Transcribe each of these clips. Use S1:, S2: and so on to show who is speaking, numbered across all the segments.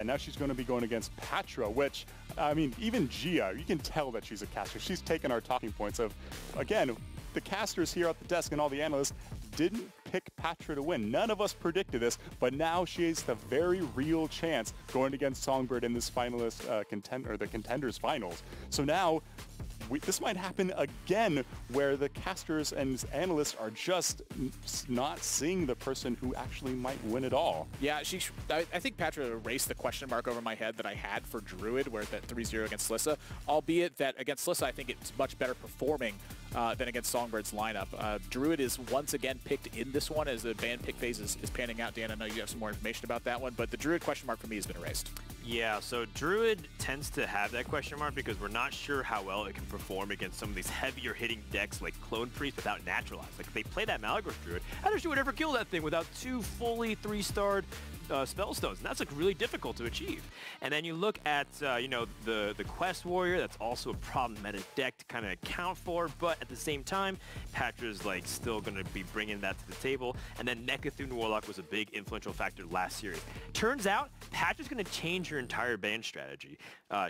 S1: And now she's going to be going against Pathra, which, I mean, even Jia, you can tell that she's a caster. She's taken our talking points of, again, the casters here at the desk and all the analysts didn't pick Pathra to win. None of us predicted this, but now she has the very real chance going against Songbird in this finalist the Contenders finals. So now this might happen again, where the casters and analysts are just not seeing the person who actually might win it all.
S2: Yeah, I think Pathra erased the question mark over my head that I had for Druid, where that 3-0 against Slissa, albeit that against Slissa, I think it's much better performing than against Songbird's lineup. Druid is once again picked in this one as the ban pick phase is panning out. Dan, I know you have some more information about that one, but the Druid question mark for me has been erased.
S3: Yeah, so Druid tends to have that question mark because we're not sure how well it can perform against some of these heavier hitting decks like Clone Priest without Naturalize. Like, if they play that Malagros Druid, how does Druid ever kill that thing without 2 fully 3-starred spell stones? And that's like really difficult to achieve. And then you look at you know, the Quest Warrior. That's also a problematic deck to kind of account for, but at the same time, Patra's like still going to be bringing that to the table. And then Nekathun Warlock was a big influential factor last series. Turns out Patra's going to change her entire ban strategy.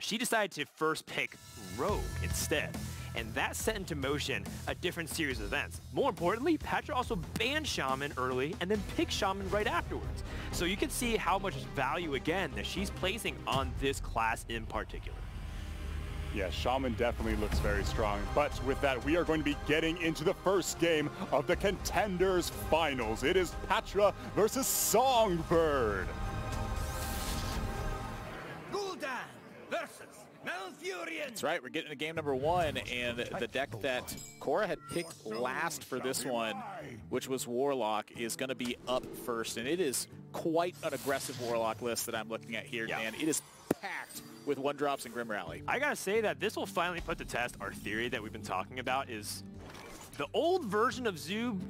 S3: She decided to first pick Rogue instead, and that set into motion a different series of events. More importantly, Pathra also banned Shaman early and then picked Shaman right afterwards. So you can see how much value, again, that she's placing on this class in particular.
S1: Yeah, Shaman definitely looks very strong. But with that, we are going to be getting into the first game of the Contenders Finals. It is Pathra versus Songbird.
S2: That's right, we're getting to game number 1, and the deck that Cora had picked last for this one, which was Warlock, is going to be up first. And it is quite an aggressive Warlock list that I'm looking at here, Dan. It is packed with 1-drops and Grim Rally.
S3: I gotta say that this will finally put to test our theory that we've been talking about, is the old version of Zoob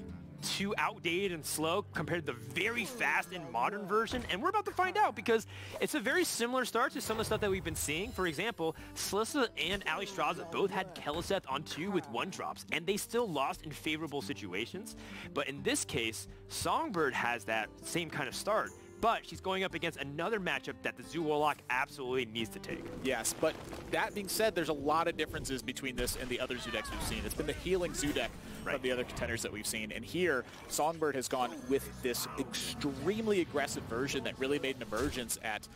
S3: too outdated and slow compared to the very fast and modern version, and we're about to find out because it's a very similar start to some of the stuff that we've been seeing. For example, Slissa and Alistraza both had Keleseth on 2 with 1-drops, and they still lost in favorable situations. But in this case, Songbird has that same kind of start, but she's going up against another matchup that the Zoo Warlock absolutely needs to take.
S2: Yes, but that being said, there's a lot of differences between this and the other Zoo decks we've seen. It's been the healing Zoo deck from the other contenders that we've seen, and here, Songbird has gone with this extremely aggressive version that really made an emergence at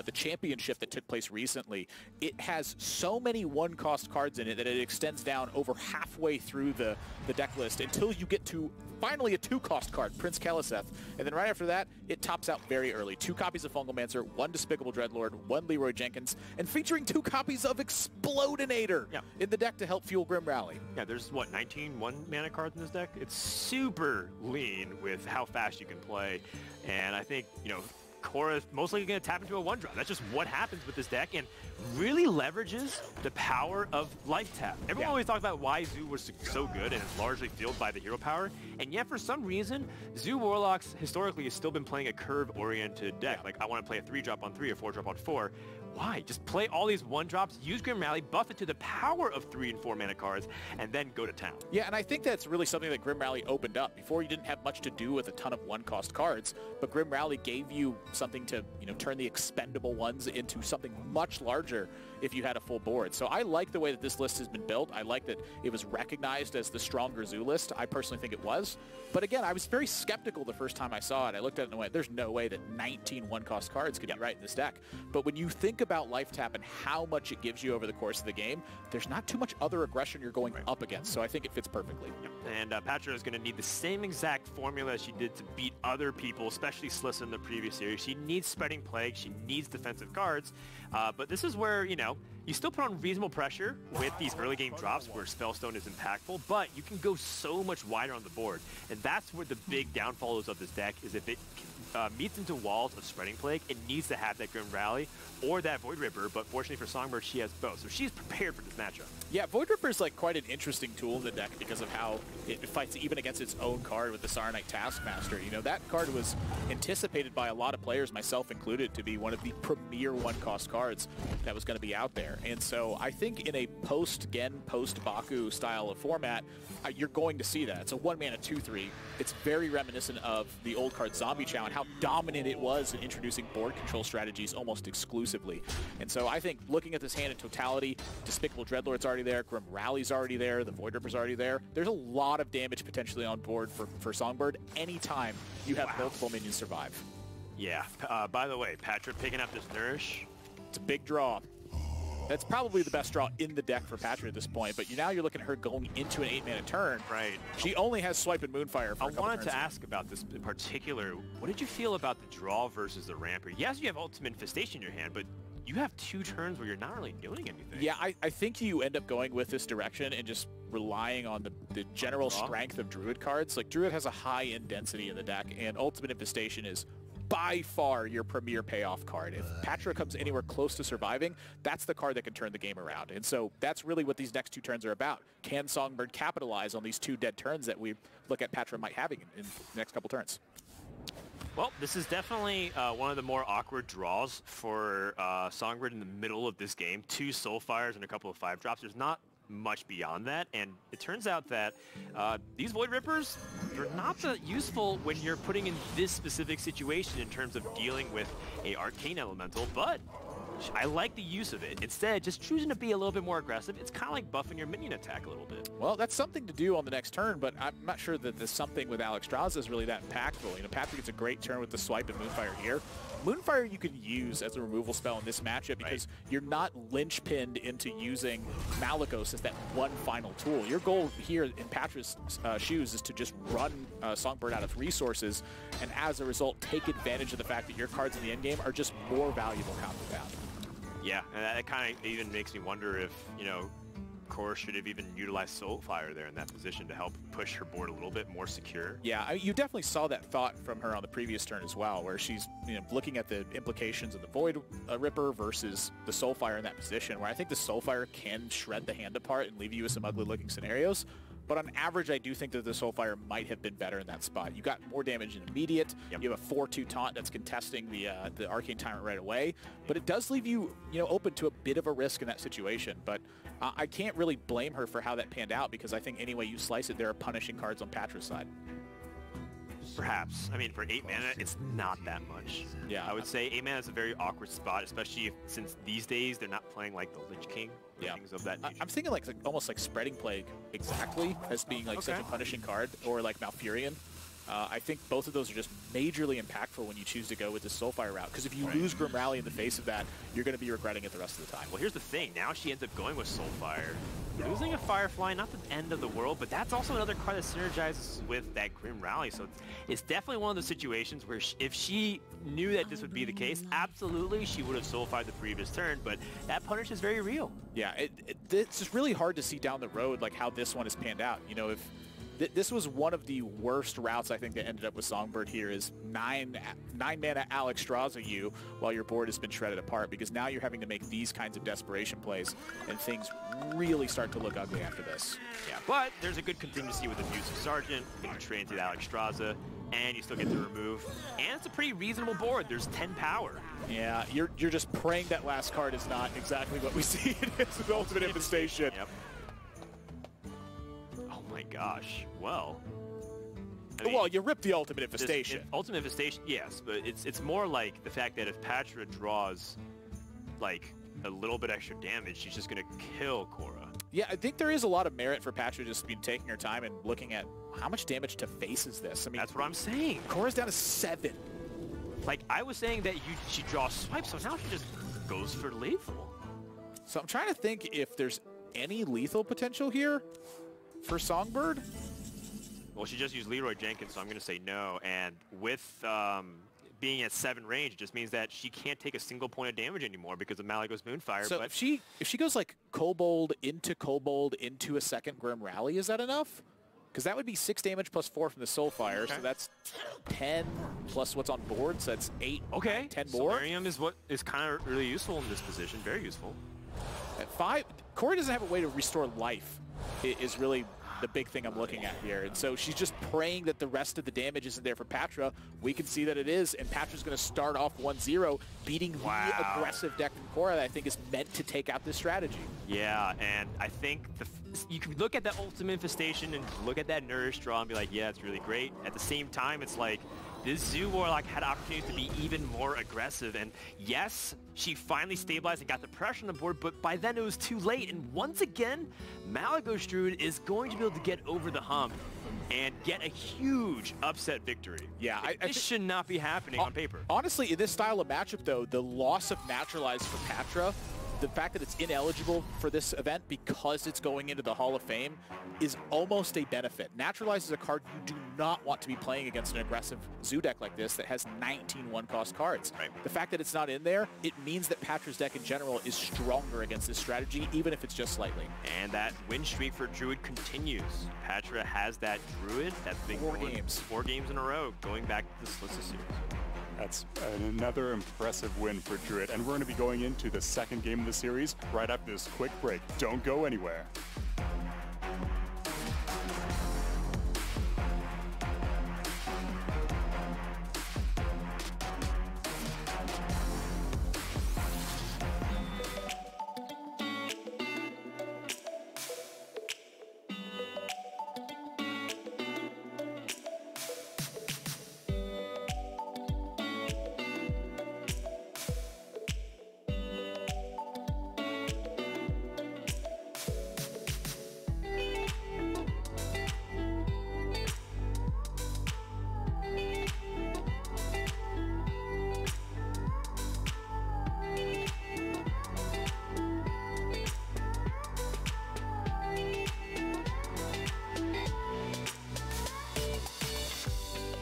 S2: the championship that took place recently. It has so many 1-cost cards in it that it extends down over halfway through the deck list until you get to finally a 2-cost card, Prince Keleseth. And then right after that, it tops out very early. 2 copies of Fungalmancer, 1 Despicable Dreadlord, 1 Leroy Jenkins, and featuring 2 copies of Explodinator in the deck to help fuel Grim Rally.
S3: Yeah, there's, what, 19 1-mana cards in this deck? It's super lean with how fast you can play. And I think, you know, Cora's most likely going to tap into a 1-drop. That's just what happens with this deck, and really leverages the power of Life Tap. Everyone always talks about why Zoo was so good, and it's largely fueled by the hero power, and yet for some reason, Zoo Warlocks historically has still been playing a curve-oriented deck. Like, I want to play a 3-drop on 3, a 4-drop on 4. Why? Just play all these 1-drops, use Grim Rally, buff it to the power of 3 and 4 mana cards, and then go to town.
S2: Yeah, and I think that's really something that Grim Rally opened up. Before, you didn't have much to do with a ton of 1-cost cards, but Grim Rally gave you something to, you know, turn the expendable ones into something much larger if you had a full board. So I like the way that this list has been built. I like that it was recognized as the stronger Zoo list. I personally think it was. But again, I was very skeptical the first time I saw it. I looked at it and went, there's no way that 19 1-cost cards could be right in this deck. But when you think about Life Tap and how much it gives you over the course of the game, there's not too much other aggression you're going up against. So I think it fits perfectly.
S3: And Pathra is going to need the same exact formula as she did to beat other people, especially Slissa in the previous series. She needs Spreading Plague. She needs defensive cards. But this is where, you know, you still put on reasonable pressure with these early game drops where Spellstone is impactful, but you can go so much wider on the board. And that's where the big downfall is of this deck, is if it meets into walls of Spreading Plague, it needs to have that Grim Rally or that Void Ripper, but fortunately for Songbird, she has both. So she's prepared for this matchup.
S2: Yeah, Void Ripper is like quite an interesting tool in the deck because of how it fights even against its own card with the Saronite Taskmaster. You know, that card was anticipated by a lot of players, myself included, to be one of the premier 1-cost cards that was going to be out there. And so I think in a post-Gen, post-Baku style of format, you're going to see that. It's a 1-mana 2/3. It's very reminiscent of the old card Zombie Chow and how dominant it was in introducing board control strategies almost exclusively. And so I think looking at this hand in totality, Despicable Dreadlord's already there, Grim Rally's already there, the Void Ripper's already there. There's a lot of damage potentially on board for Songbird anytime you have multiple minions survive.
S3: Yeah. By the way, Pathra picking up this Nourish.
S2: It's a big draw. That's probably the best draw in the deck for Pathra at this point, but now you're looking at her going into an 8-mana turn.
S3: Right.
S2: She only has Swipe and Moonfire for a couple
S3: I wanted
S2: turns.
S3: to ask about this in particular. What did you feel about the draw versus the ramper? Yes, you have Ultimate Infestation in your hand, but you have 2 turns where you're not really doing anything.
S2: Yeah, I think you end up going with this direction and just relying on the general strength of Druid cards. Like, Druid has a high-end density in the deck, and Ultimate Infestation is by far your premier payoff card. If Pathra comes anywhere close to surviving, that's the card that can turn the game around. And so that's really what these next 2 turns are about. Can Songbird capitalize on these 2 dead turns that we look at Pathra might having in the next couple turns?
S3: Well, this is definitely one of the more awkward draws for Songbird in the middle of this game. 2 Soulfires and a couple of 5-drops. There's not much beyond that, and it turns out that these Void Rippers, they're not that useful when you're putting in this specific situation in terms of dealing with a Arcane Elemental, but I like the use of it. Instead, just choosing to be a little bit more aggressive, it's kind of like buffing your minion attack a little bit.
S2: Well, that's something to do on the next turn, but I'm not sure that the something with Alexstrasza is really that impactful. You know, Pathra gets a great turn with the Swipe and Moonfire here. Moonfire you can use as a removal spell in this matchup because you're not linchpinned into using Malygos as that one final tool. Your goal here in Patra's shoes is to just run Songbird out of resources, and as a result, take advantage of the fact that your cards in the endgame are just more valuable combat.
S3: Yeah, and that kind of even makes me wonder if, you know, Cora should have even utilized Soulfire there in that position to help push her board a little bit more secure.
S2: Yeah, you definitely saw that thought from her on the previous turn as well, where she's looking at the implications of the Void Ripper versus the Soulfire in that position, where I think the Soulfire can shred the hand apart and leave you with some ugly-looking scenarios. But on average, I do think that the Soulfire might have been better in that spot. You got more damage in immediate. Yep. You have a 4/2 taunt that's contesting the Arcane Tyrant right away. But it does leave you, open to a bit of a risk in that situation. But I can't really blame her for how that panned out, because I think any way you slice it, there are punishing cards on Patra's side.
S3: Perhaps. I mean, for 8 mana, it's not that much. Yeah, I would say 8 mana is a very awkward spot, especially since these days they're not playing like the Lich King. Yeah, things of that nature.
S2: I'm thinking like almost like Spreading Plague exactly as being like such a punishing card, or like Malfurion. I think both of those are just majorly impactful when you choose to go with the Soulfire route, because if you lose Grim Rally in the face of that, you're going to be regretting it the rest of the time.
S3: Well, here's the thing. Now she ends up going with Soulfire. Losing a Firefly, not the end of the world, but that's also another card that synergizes with that Grim Rally. So it's definitely one of those situations where if she knew that this would be the case, absolutely she would have Soulfired the previous turn, but that punish is very real.
S2: Yeah, it's just really hard to see down the road like how this one has panned out. If this was one of the worst routes I think that ended up with Songbird here, is 9 mana Alexstrasza you while your board has been shredded apart, because now you're having to make these kinds of desperation plays and things really start to look ugly after this.
S3: Yeah, but there's a good contingency with Abusive Sergeant, you can trade into the Alexstrasza, and you still get to remove, and it's a pretty reasonable board. There's 10 power.
S2: Yeah, you're just praying that last card is not exactly what we see in its Ultimate Infestation.
S3: Yep. Oh my gosh. Well,
S2: well, you rip the Ultimate Infestation.
S3: Ultimate Infestation, yes, but it's more like the fact that if Pathra draws like a little bit extra damage, she's just going to kill Cora.
S2: Yeah, I think there is a lot of merit for Pathra just taking her time and looking at how much damage to face is this. I mean,
S3: that's what I'm saying.
S2: Cora's down to 7.
S3: Like, I was saying that she draws swipes, so now she just goes for lethal.
S2: So I'm trying to think if there's any lethal potential here for Songbird.
S3: Well, she just used Leroy Jenkins, so I'm going to say no. And with being at 7 range, it just means that she can't take a single point of damage anymore because of Malygos Moonfire.
S2: So if she goes like Kobold into a second Grim Rally, is that enough? Because that would be 6 damage plus 4 from the Soulfire, so that's 10 plus what's on board, so that's 8.
S3: Okay,
S2: 10 more.
S3: Solarium is what is kind of really useful in this position, very useful.
S2: At 5, Cora doesn't have a way to restore life. It is really the big thing I'm looking at here. And so she's just praying that the rest of the damage isn't there for Pathra. We can see that it is, and Patra's going to start off 1-0, beating the aggressive deck from Cora that I think is meant to take out this strategy.
S3: Yeah, and I think you can look at that Ultimate Infestation and look at that Nourish draw and be like, yeah, it's really great. At the same time, it's like, this Zoo Warlock had opportunities to be even more aggressive, and yes, she finally stabilized and got the pressure on the board, but by then it was too late, and once again, Malagos Druid is going to be able to get over the hump and get a huge upset victory.
S2: Yeah,
S3: this should not be happening on paper.
S2: Honestly, in this style of matchup, though, the loss of Naturalize for Pathra, the fact that it's ineligible for this event because it's going into the Hall of Fame is almost a benefit. Naturalize is a card you do not want to be playing against an aggressive Zoo deck like this that has 19 one-cost cards.
S3: Right.
S2: The fact that it's not in there, it means that Patra's deck in general is stronger against this strategy, even if it's just slightly.
S3: And that win streak for Druid continues. Patra has that Druid, that's been 4 games in a row, going back to the Solstice series.
S1: That's another impressive win for Druid. And we're going to be going into the second game of the series right after this quick break. Don't go anywhere.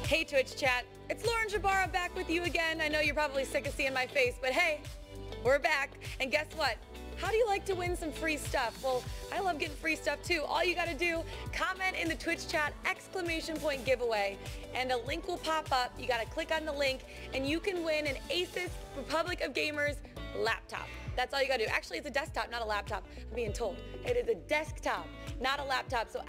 S4: Hey Twitch chat, it's Lauren Jabara back with you again. I know you're probably sick of seeing my face, but hey, we're back. And guess what? How do you like to win some free stuff? Well, I love getting free stuff too. All you gotta do, comment in the Twitch chat, ! giveaway, and a link will pop up. You gotta click on the link and you can win an Asus Republic of Gamers laptop. That's all you gotta do. Actually, it's a desktop, not a laptop. I'm being told. It is a desktop, not a laptop. So !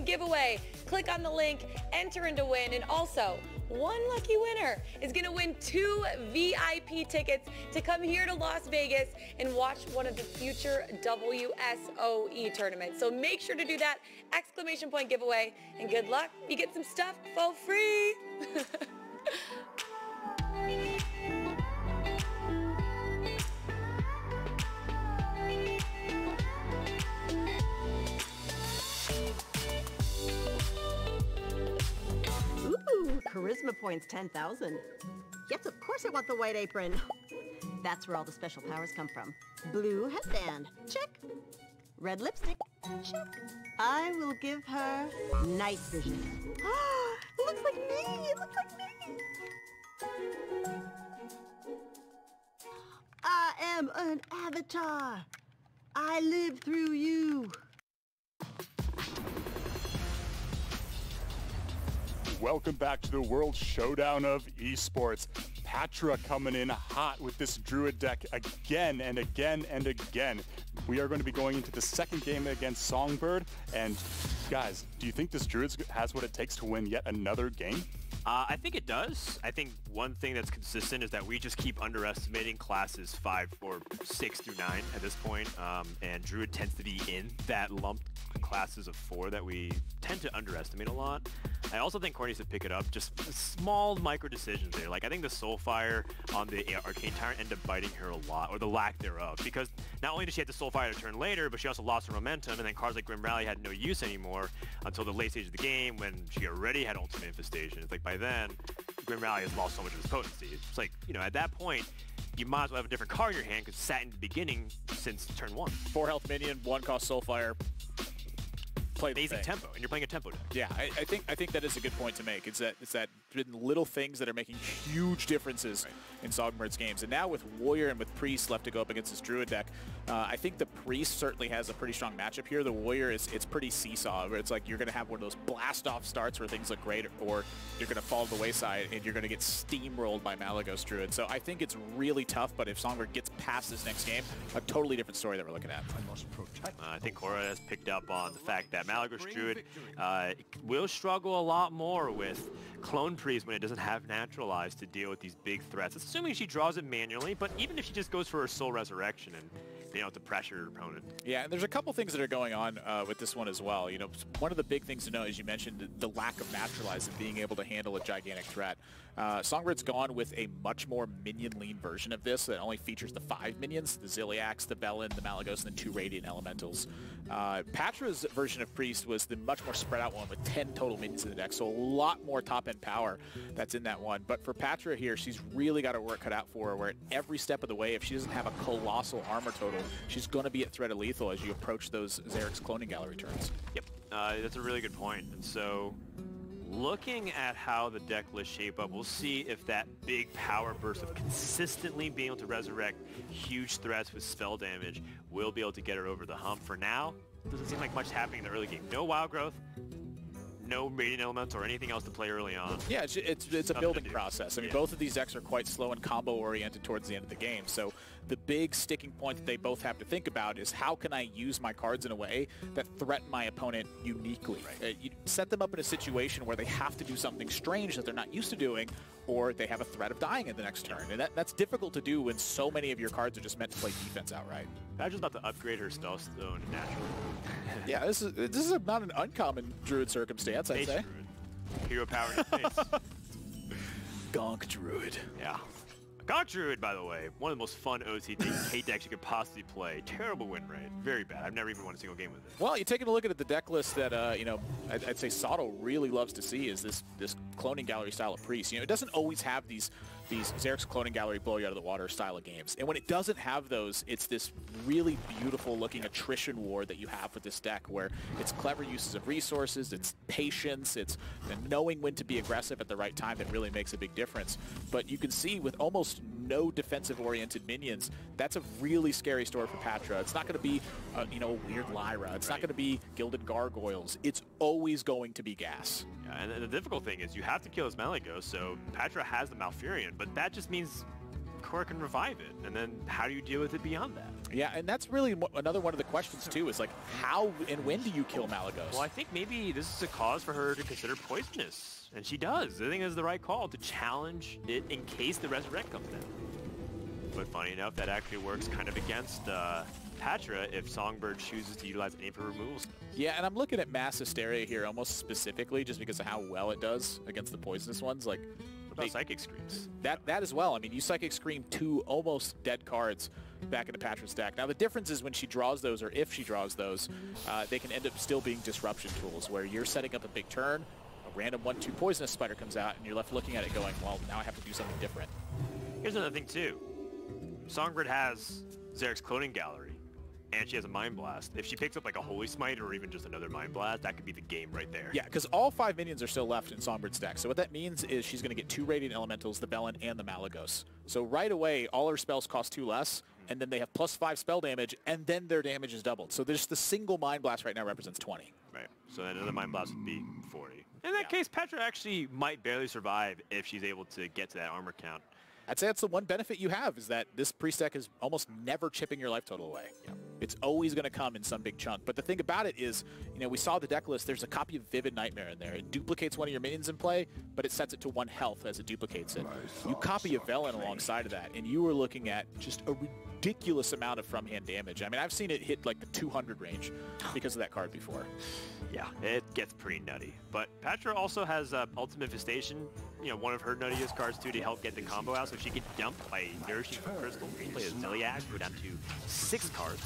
S4: giveaway. Click on the link, enter in to win, and also one lucky winner is gonna win 2 VIP tickets to come here to Las Vegas and watch one of the future WSOE tournaments. So make sure to do that, ! giveaway, and good luck. You get some stuff for free.
S5: Ooh, charisma points 10,000. Yes, of course I want the white apron. That's where all the special powers come from. Blue headband, check. Red lipstick, check. I will give her night vision. It looks like me, it looks like me. I am an avatar. I live through you.
S1: Welcome back to the World Showdown of Esports. Patra coming in hot with this Druid deck again and again and again. We are going to be going into the second game against Songbird. And guys, do you think this Druid has what it takes to win yet another game?
S3: I think it does. I think one thing that's consistent is that we just keep underestimating classes 5 or 6 through 9 at this point. And Druid tends to be in that lump classes of 4 that we tend to underestimate a lot. I also think Courtney needs to pick it up, just small micro decisions there. Like, I think the Soulfire on the Arcane Tyrant ended up biting her a lot, or the lack thereof, because not only did she have the Soulfire to turn later, but she also lost her momentum, and then cards like Grim Rally had no use anymore until the late stage of the game when she already had Ultimate Infestation. It's like, by then, Grim Rally has lost so much of its potency. It's like, you know, at that point, you might as well have a different card in your hand because it sat in the beginning since turn 1.
S2: 4 health minion, 1 cost Soulfire. Play
S3: amazing tempo, and you're playing a tempo deck.
S2: Yeah, I think that is a good point to make. It's that been little things that are making huge differences in Songbird's games. And now with Warrior and with Priest left to go up against this Druid deck, I think the Priest certainly has a pretty strong matchup here. The Warrior it's pretty seesaw, where it's like you're going to have one of those blast-off starts where things look great, or you're going to fall to the wayside and you're going to get steamrolled by Malygos Druid. So I think it's really tough, but if Songbird gets past this next game, a totally different story that we're looking at.
S3: I think Cora has picked up on the fact that Malygos Druid will struggle a lot more with Clone Priest when it doesn't have Naturalize to deal with these big threats, assuming she draws it manually, but even if she just goes for her Soul Resurrection and being able to pressure her opponent. Yeah,
S2: and there's a couple things that are going on with this one as well. You know, one of the big things to know, as you mentioned, the lack of Naturalize and being able to handle a gigantic threat. Songbird's gone with a much more minion-lean version of this that only features the 5 minions, the Ziliax, the Bellin, the Malygos, and the 2 Radiant Elementals. Patra's version of Priest was the much more spread out one with 10 total minions in the deck, so a lot more top-end power that's in that one. But for Patra here, she's really got her work cut out for her, where at every step of the way, if she doesn't have a colossal armor total, she's going to be at threat of lethal as you approach those Xerix Cloning Gallery turns.
S3: Yep, that's a really good point. And so, looking at how the deck lists shape up, we'll see if that big power burst of consistently being able to resurrect huge threats with spell damage will be able to get her over the hump. For now, doesn't seem like much happening in the early game. No wild growth, no Radiant Elements or anything else to play early on.
S2: Yeah, it's a building process. I mean, both of these decks are quite slow and combo-oriented towards the end of the game. So the big sticking point that they both have to think about is how can I use my cards in a way that threaten my opponent uniquely. You set them up in a situation where they have to do something strange that they're not used to doing, or they have a threat of dying in the next turn. And that's difficult to do when so many of your cards are just meant to play defense outright.
S3: Patra's about to upgrade her Stealth Stone naturally.
S2: Yeah, this is not an uncommon Druid circumstance, I'd say.
S3: Druid. Hero power in your face.
S2: Gonk Druid.
S3: Yeah. Gonk Druid, by the way, one of the most fun OTK decks you could possibly play. Terrible win rate. Very bad. I've never even won a single game with it.
S2: Well, you're taking a look at the deck list that, you know, I'd say Sato really loves to see is this Cloning Gallery style of Priest. You know, it doesn't always have these Xerix Cloning Gallery blow you out of the water style of games. And when it doesn't have those, it's this really beautiful looking attrition war that you have with this deck, where it's clever uses of resources, it's patience, it's knowing when to be aggressive at the right time that really makes a big difference. But you can see with almost no defensive-oriented minions, that's a really scary story for Patra. It's not going to be, you know, a weird Lyra. It's not going to be Gilded Gargoyles. It's always going to be gas.
S3: Yeah, and the difficult thing is you have to kill this Malygos, so Patra has the Malfurion, but that just means Cora can revive it, and then how do you deal with it beyond that?
S2: Yeah, and that's really another one of the questions too, is like how and when do you kill Malygos?
S3: Well, I think maybe this is a cause for her to consider Poisonous, and she does. I think it's the right call to challenge it in case the Resurrect comes in. But funny enough, that actually works kind of against Patra if Songbird chooses to utilize any of her removals.
S2: Yeah, and I'm looking at Mass Hysteria here almost specifically just because of how well it does against the poisonous ones. Like,
S3: what about Psychic Screams?
S2: That as well. I mean, you Psychic Scream 2 almost dead cards back into Patra's deck. Now, the difference is when she draws those, or if she draws those, they can end up still being disruption tools, where you're setting up a big turn, a random 1/2 poisonous spider comes out, and you're left looking at it going, well, now I have to do something different.
S3: Here's another thing, too. Songbird has Xerix Cloning Gallery, and she has a Mind Blast. If she picks up like a Holy Smite or even just another Mind Blast, that could be the game right there.
S2: Yeah, because all 5 minions are still left in Songbird's deck. So what that means is she's going to get 2 Radiant Elementals, the Bellin, and the Malygos. So right away, all her spells cost 2 less, and then they have +5 spell damage, and then their damage is doubled. So there's the single Mind Blast right now represents 20.
S3: Right. So then another Mind Blast would be 40. In that case, Patra actually might barely survive if she's able to get to that armor count.
S2: I'd say that's the one benefit you have, is that this Priest deck is almost never chipping your life total away. Yeah. It's always going to come in some big chunk. But the thing about it is, you know, we saw the deck list, there's a copy of Vivid Nightmare in there. It duplicates one of your minions in play, but it sets it to 1 health as it duplicates it. You copy a Velen alongside of that, and you are looking at just a ridiculous amount of from-hand damage. I mean, I've seen it hit like the 200 range because of that card before.
S3: Yeah, it gets pretty nutty. But Patra also has Ultimate Infestation, you know, one of her nuttiest cards too, to help get the combo out. So she could dump a Nourishing Crystal, play a Ziliax, go down to 6 cards.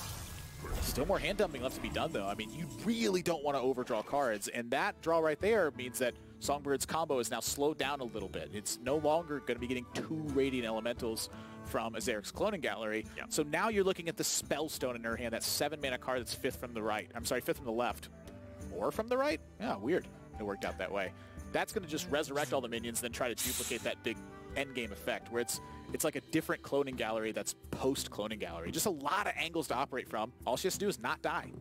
S2: Still more hand dumping left to be done, though. I mean, you really don't want to overdraw cards, and that draw right there means that Songbird's combo is now slowed down a little bit. It's no longer going to be getting 2 Radiant Elementals from a Xerix Cloning Gallery. Yep. So now you're looking at the Spellstone in her hand, that 7-mana card that's 5th from the right. I'm sorry, 5th from the left. Or from the right? Yeah, weird. It worked out that way. that's going to just resurrect all the minions, then try to duplicate that big endgame effect, where it's like a different cloning gallery that's post-cloning gallery. Just a lot of angles to operate from. All she has to do is not die.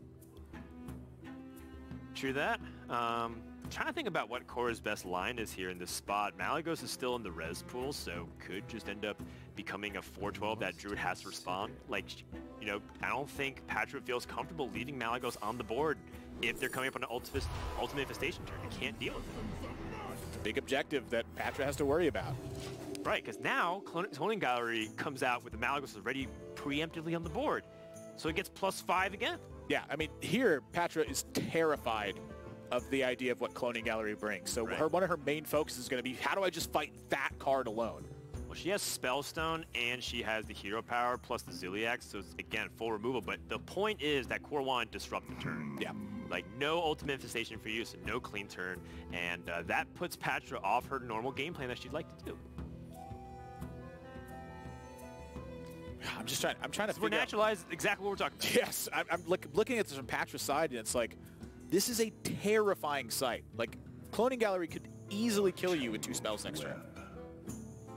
S3: True that. Trying to think about what Korra's best line is here in this spot. Malygos is still in the res pool, so could just end up becoming a 4-12 that Druid has to respond. Like, you know, I don't think Pathra feels comfortable leaving Malygos on the board if they're coming up on an ultimate infestation turn. You can't deal with it.
S2: Big objective that Pathra has to worry about.
S3: Right, because now Cloning Gallery comes out with the Malygos already preemptively on the board, so it gets +5 again.
S2: Yeah, I mean, here, Pathra is terrified of the idea of what Cloning Gallery brings. So one of her main focuses is going to be, how do I just fight that card alone?
S3: Well, she has Spellstone, and she has the hero power plus the Ziliax, so it's, again, full removal. But the point is that Core wanted to disrupt the turn.
S2: Yeah.
S3: Like, no ultimate infestation for you, so no clean turn. And that puts Pathra off her normal game plan that she'd like to do.
S2: I'm trying to figure out.
S3: We're naturalized exactly what we're talking about.
S2: Yes, I'm looking at this from Patra's side, and it's like, this is a terrifying sight. Like, Cloning Gallery could easily kill you with 2 spells next turn.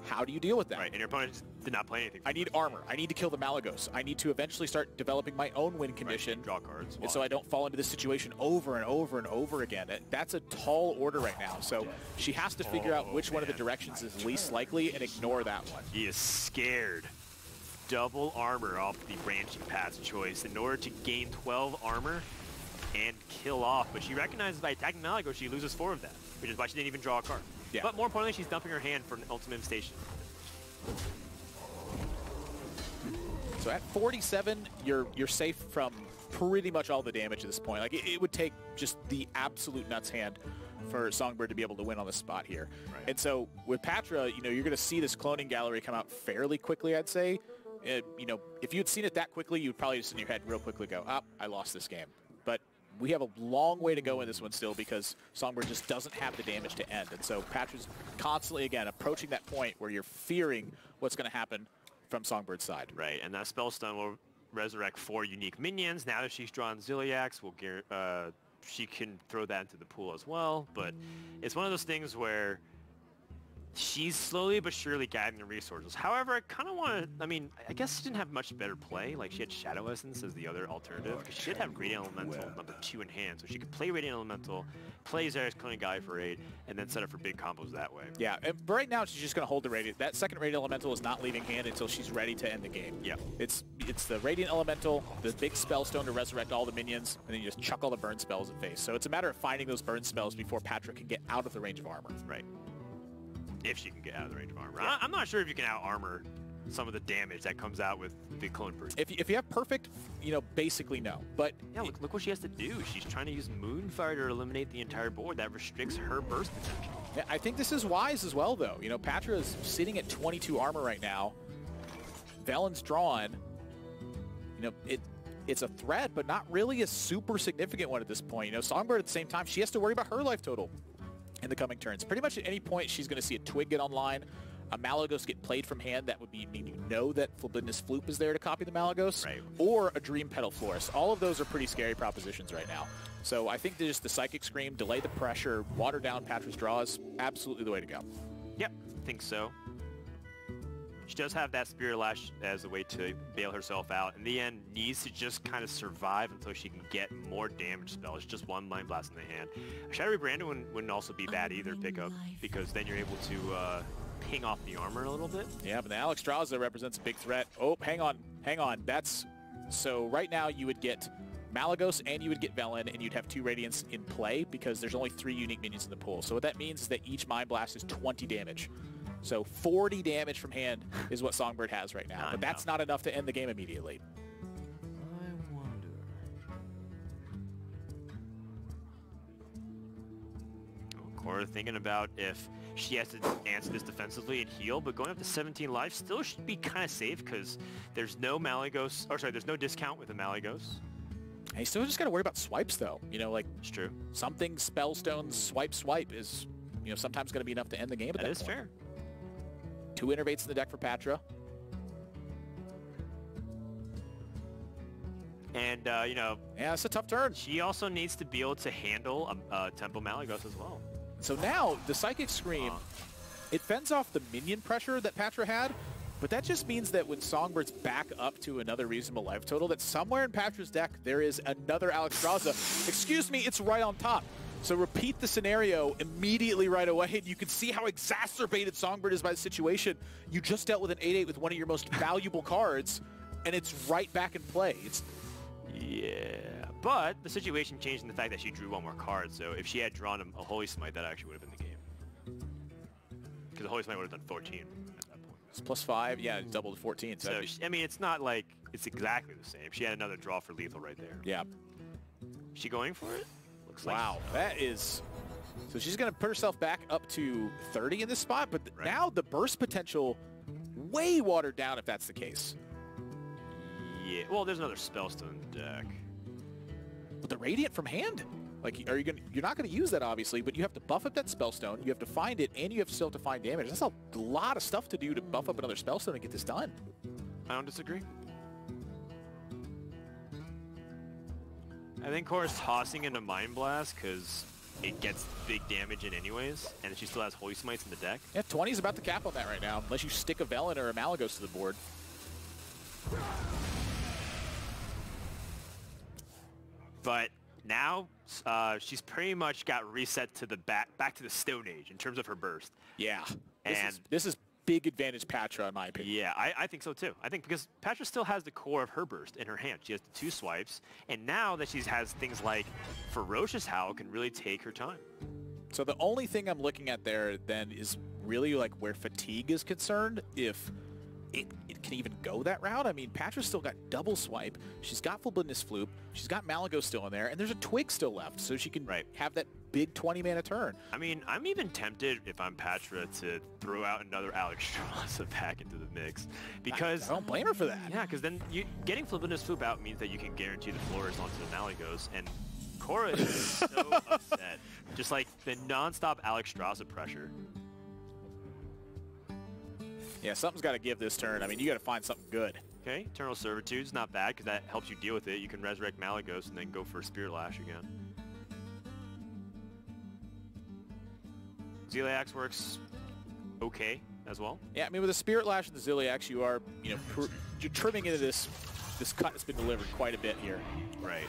S2: How do you deal with that?
S3: Right, and your opponent just did not play anything.
S2: I need armor. I need to kill the Malygos. I need to eventually start developing my own win condition.
S3: Right, draw cards.
S2: And so I don't fall into this situation over and over and over again. That's a tall order right now. So she has to figure out which one of the directions is least likely and ignore that one.
S3: He is scared. Double armor off the branching path's choice in order to gain 12 armor and kill off. But she recognizes by attacking Malygos, she loses 4 of that, which is why she didn't even draw a card.
S2: Yeah.
S3: But more importantly, she's dumping her hand for an ultimate infestation.
S2: So at 47, you're safe from pretty much all the damage at this point. Like, it would take just the absolute nuts hand for Songbird to be able to win on this spot here. Right. And so with Pathra, you know, you're going to see this Cloning Gallery come out fairly quickly, I'd say. You know, if you'd seen it that quickly, you'd probably just in your head real quickly go, I lost this game. But we have a long way to go in this one still because Songbird just doesn't have the damage to end. And so Patra's constantly, again, approaching that point where you're fearing what's going to happen from Songbird's side.
S3: Right, and that Spellstone will resurrect 4 unique minions. Now that she's drawn Ziliax, she can throw that into the pool as well. But it's one of those things where she's slowly but surely gathering the resources. However, I kind of want to, I mean, I guess she didn't have much better play. Like, she had Shadow Essence as the other alternative, because she did have Radiant Elemental number 2 in hand, so she could play Radiant Elemental, play Zari's Cloning Gallery for 8, and then set up for big combos that way.
S2: Yeah, and right now she's just going to hold the Radiant. That second Radiant Elemental is not leaving hand until she's ready to end the game.
S3: Yeah.
S2: It's the Radiant Elemental, the big Spellstone to resurrect all the minions, and then you just chuck all the burn spells in face. So it's a matter of finding those burn spells before Pathra can get out of the range of armor.
S3: Right. If she can get out of the range of armor.
S2: Yeah.
S3: I'm not sure if you can out-armor some of the damage that comes out with the Clone Burst.
S2: If you have perfect, you know, basically no. But
S3: yeah, look what she has to do. She's trying to use Moonfire to eliminate the entire board. That restricts her burst potential.
S2: Yeah, I think this is wise as well, though. You know, Pathra is sitting at 22 armor right now. Velen's drawn. You know, it's a threat, but not really a super significant one at this point. You know, Songbird at the same time, she has to worry about her life total in the coming turns. Pretty much at any point, she's going to see a Twig get online, a Malygos get played from hand. That would mean you know that Flibidinous Floop is there to copy the Malygos,
S3: right,
S2: or a Dream Petal Florist. All of those are pretty scary propositions right now. So I think just the Psychic Scream, delay the pressure, water down Patra's draws, absolutely the way to go.
S3: Yep, I think so. She does have that Spirit Lash as a way to bail herself out. In the end, needs to just kind of survive until she can get more damage spells. Just one Mind Blast in the hand. Shadowy Brandon wouldn't also be bad either pickup, because then you're able to ping off the armor a little bit.
S2: Yeah, but the Alex Draza represents a big threat. Oh, hang on. That's... So right now you would get Malygos and you would get Velen, and you'd have 2 Radiants in play because there's only 3 unique minions in the pool. So what that means is that each Mind Blast is 20 damage. So 40 damage from hand is what Songbird has right now. But that's not enough to end the game immediately.
S3: I wonder. Korra thinking about if she has to answer this defensively and heal, but going up to 17 life still should be kind of safe because there's no Malygos, or sorry, there's no discount with the Malygos.
S2: And you still just got to worry about swipes, though. You know, like,
S3: it's true.
S2: Something Spellstone's swipe is, you know, sometimes going to be enough to end the game at that point.
S3: That is fair.
S2: 2 Innervates in the deck for Pathra.
S3: And, you know...
S2: Yeah, it's a tough turn.
S3: She also needs to be able to handle Tempo Malygos as well.
S2: So now the Psychic Scream, it fends off the minion pressure that Pathra had, but that just means that when Songbird's back up to another reasonable life total, that somewhere in Patra's deck there is another Alexstrasza. Excuse me, it's right on top. So repeat the scenario immediately right away, and you can see how exacerbated Songbird is by the situation. You just dealt with an 8/8 with one of your most valuable cards, and it's right back in play.
S3: Yeah, but the situation changed in the fact that she drew one more card, so if she had drawn a Holy Smite, that actually would have been the game. Because the Holy Smite would have done 14 at that point.
S2: It's +5, yeah, double to 14.
S3: So, I mean, it's not like it's exactly the same. She had another draw for lethal right there.
S2: Yeah.
S3: Is she going for it? Looks
S2: wow,
S3: like
S2: that is... So she's going to put herself back up to 30 in this spot, but now the burst potential way watered down if that's the case.
S3: Yeah, well, there's another Spellstone deck.
S2: But the Radiant from hand? Like, are you gonna? You're not going to use that, obviously, but you have to buff up that Spellstone, you have to find it, and you have to still have to find damage. That's a lot of stuff to do to buff up another Spellstone and get this done.
S3: I don't disagree. I think Cora's tossing into Mind Blast because it gets big damage in anyways, and she still has Holy Smites in the deck.
S2: Yeah, 20 is about the cap on that right now, unless you stick a Velen or a Malagos to the board.
S3: But now she's pretty much got reset to the back to the Stone Age in terms of her burst.
S2: Yeah,
S3: and
S2: this is big advantage Pathra in my opinion.
S3: Yeah, I think so too. I think because Pathra still has the core of her burst in her hand. She has the 2 swipes, and now that she has things like Ferocious Howl can really take her time.
S2: So the only thing I'm looking at there then is really like where fatigue is concerned, if it can even go that route. I mean, Patra's still got double swipe, she's got Full Blindness Floop, she's got Malagos still in there, and there's a Twig still left, so she can have that big 20 mana turn.
S3: I mean, I'm even tempted, if I'm Pathra, to throw out another Alexstrasza back into the mix, because
S2: I don't blame her for that.
S3: Yeah, because then getting Full Blindness Floop out means that you can guarantee the floors onto the Malagos, and Cora is so upset. Just like the non-stop Alexstrasza pressure.
S2: Yeah, something's got to give this turn. I mean, you got to find something good.
S3: Okay, Eternal Servitude's not bad because that helps you deal with it. You can resurrect Malagos and then go for Spirit Lash again. Ziliax works okay as well.
S2: Yeah, I mean, with the Spirit Lash and the Ziliax, you are, you know, you're trimming into this cut that's been delivered quite a bit here.
S3: Right.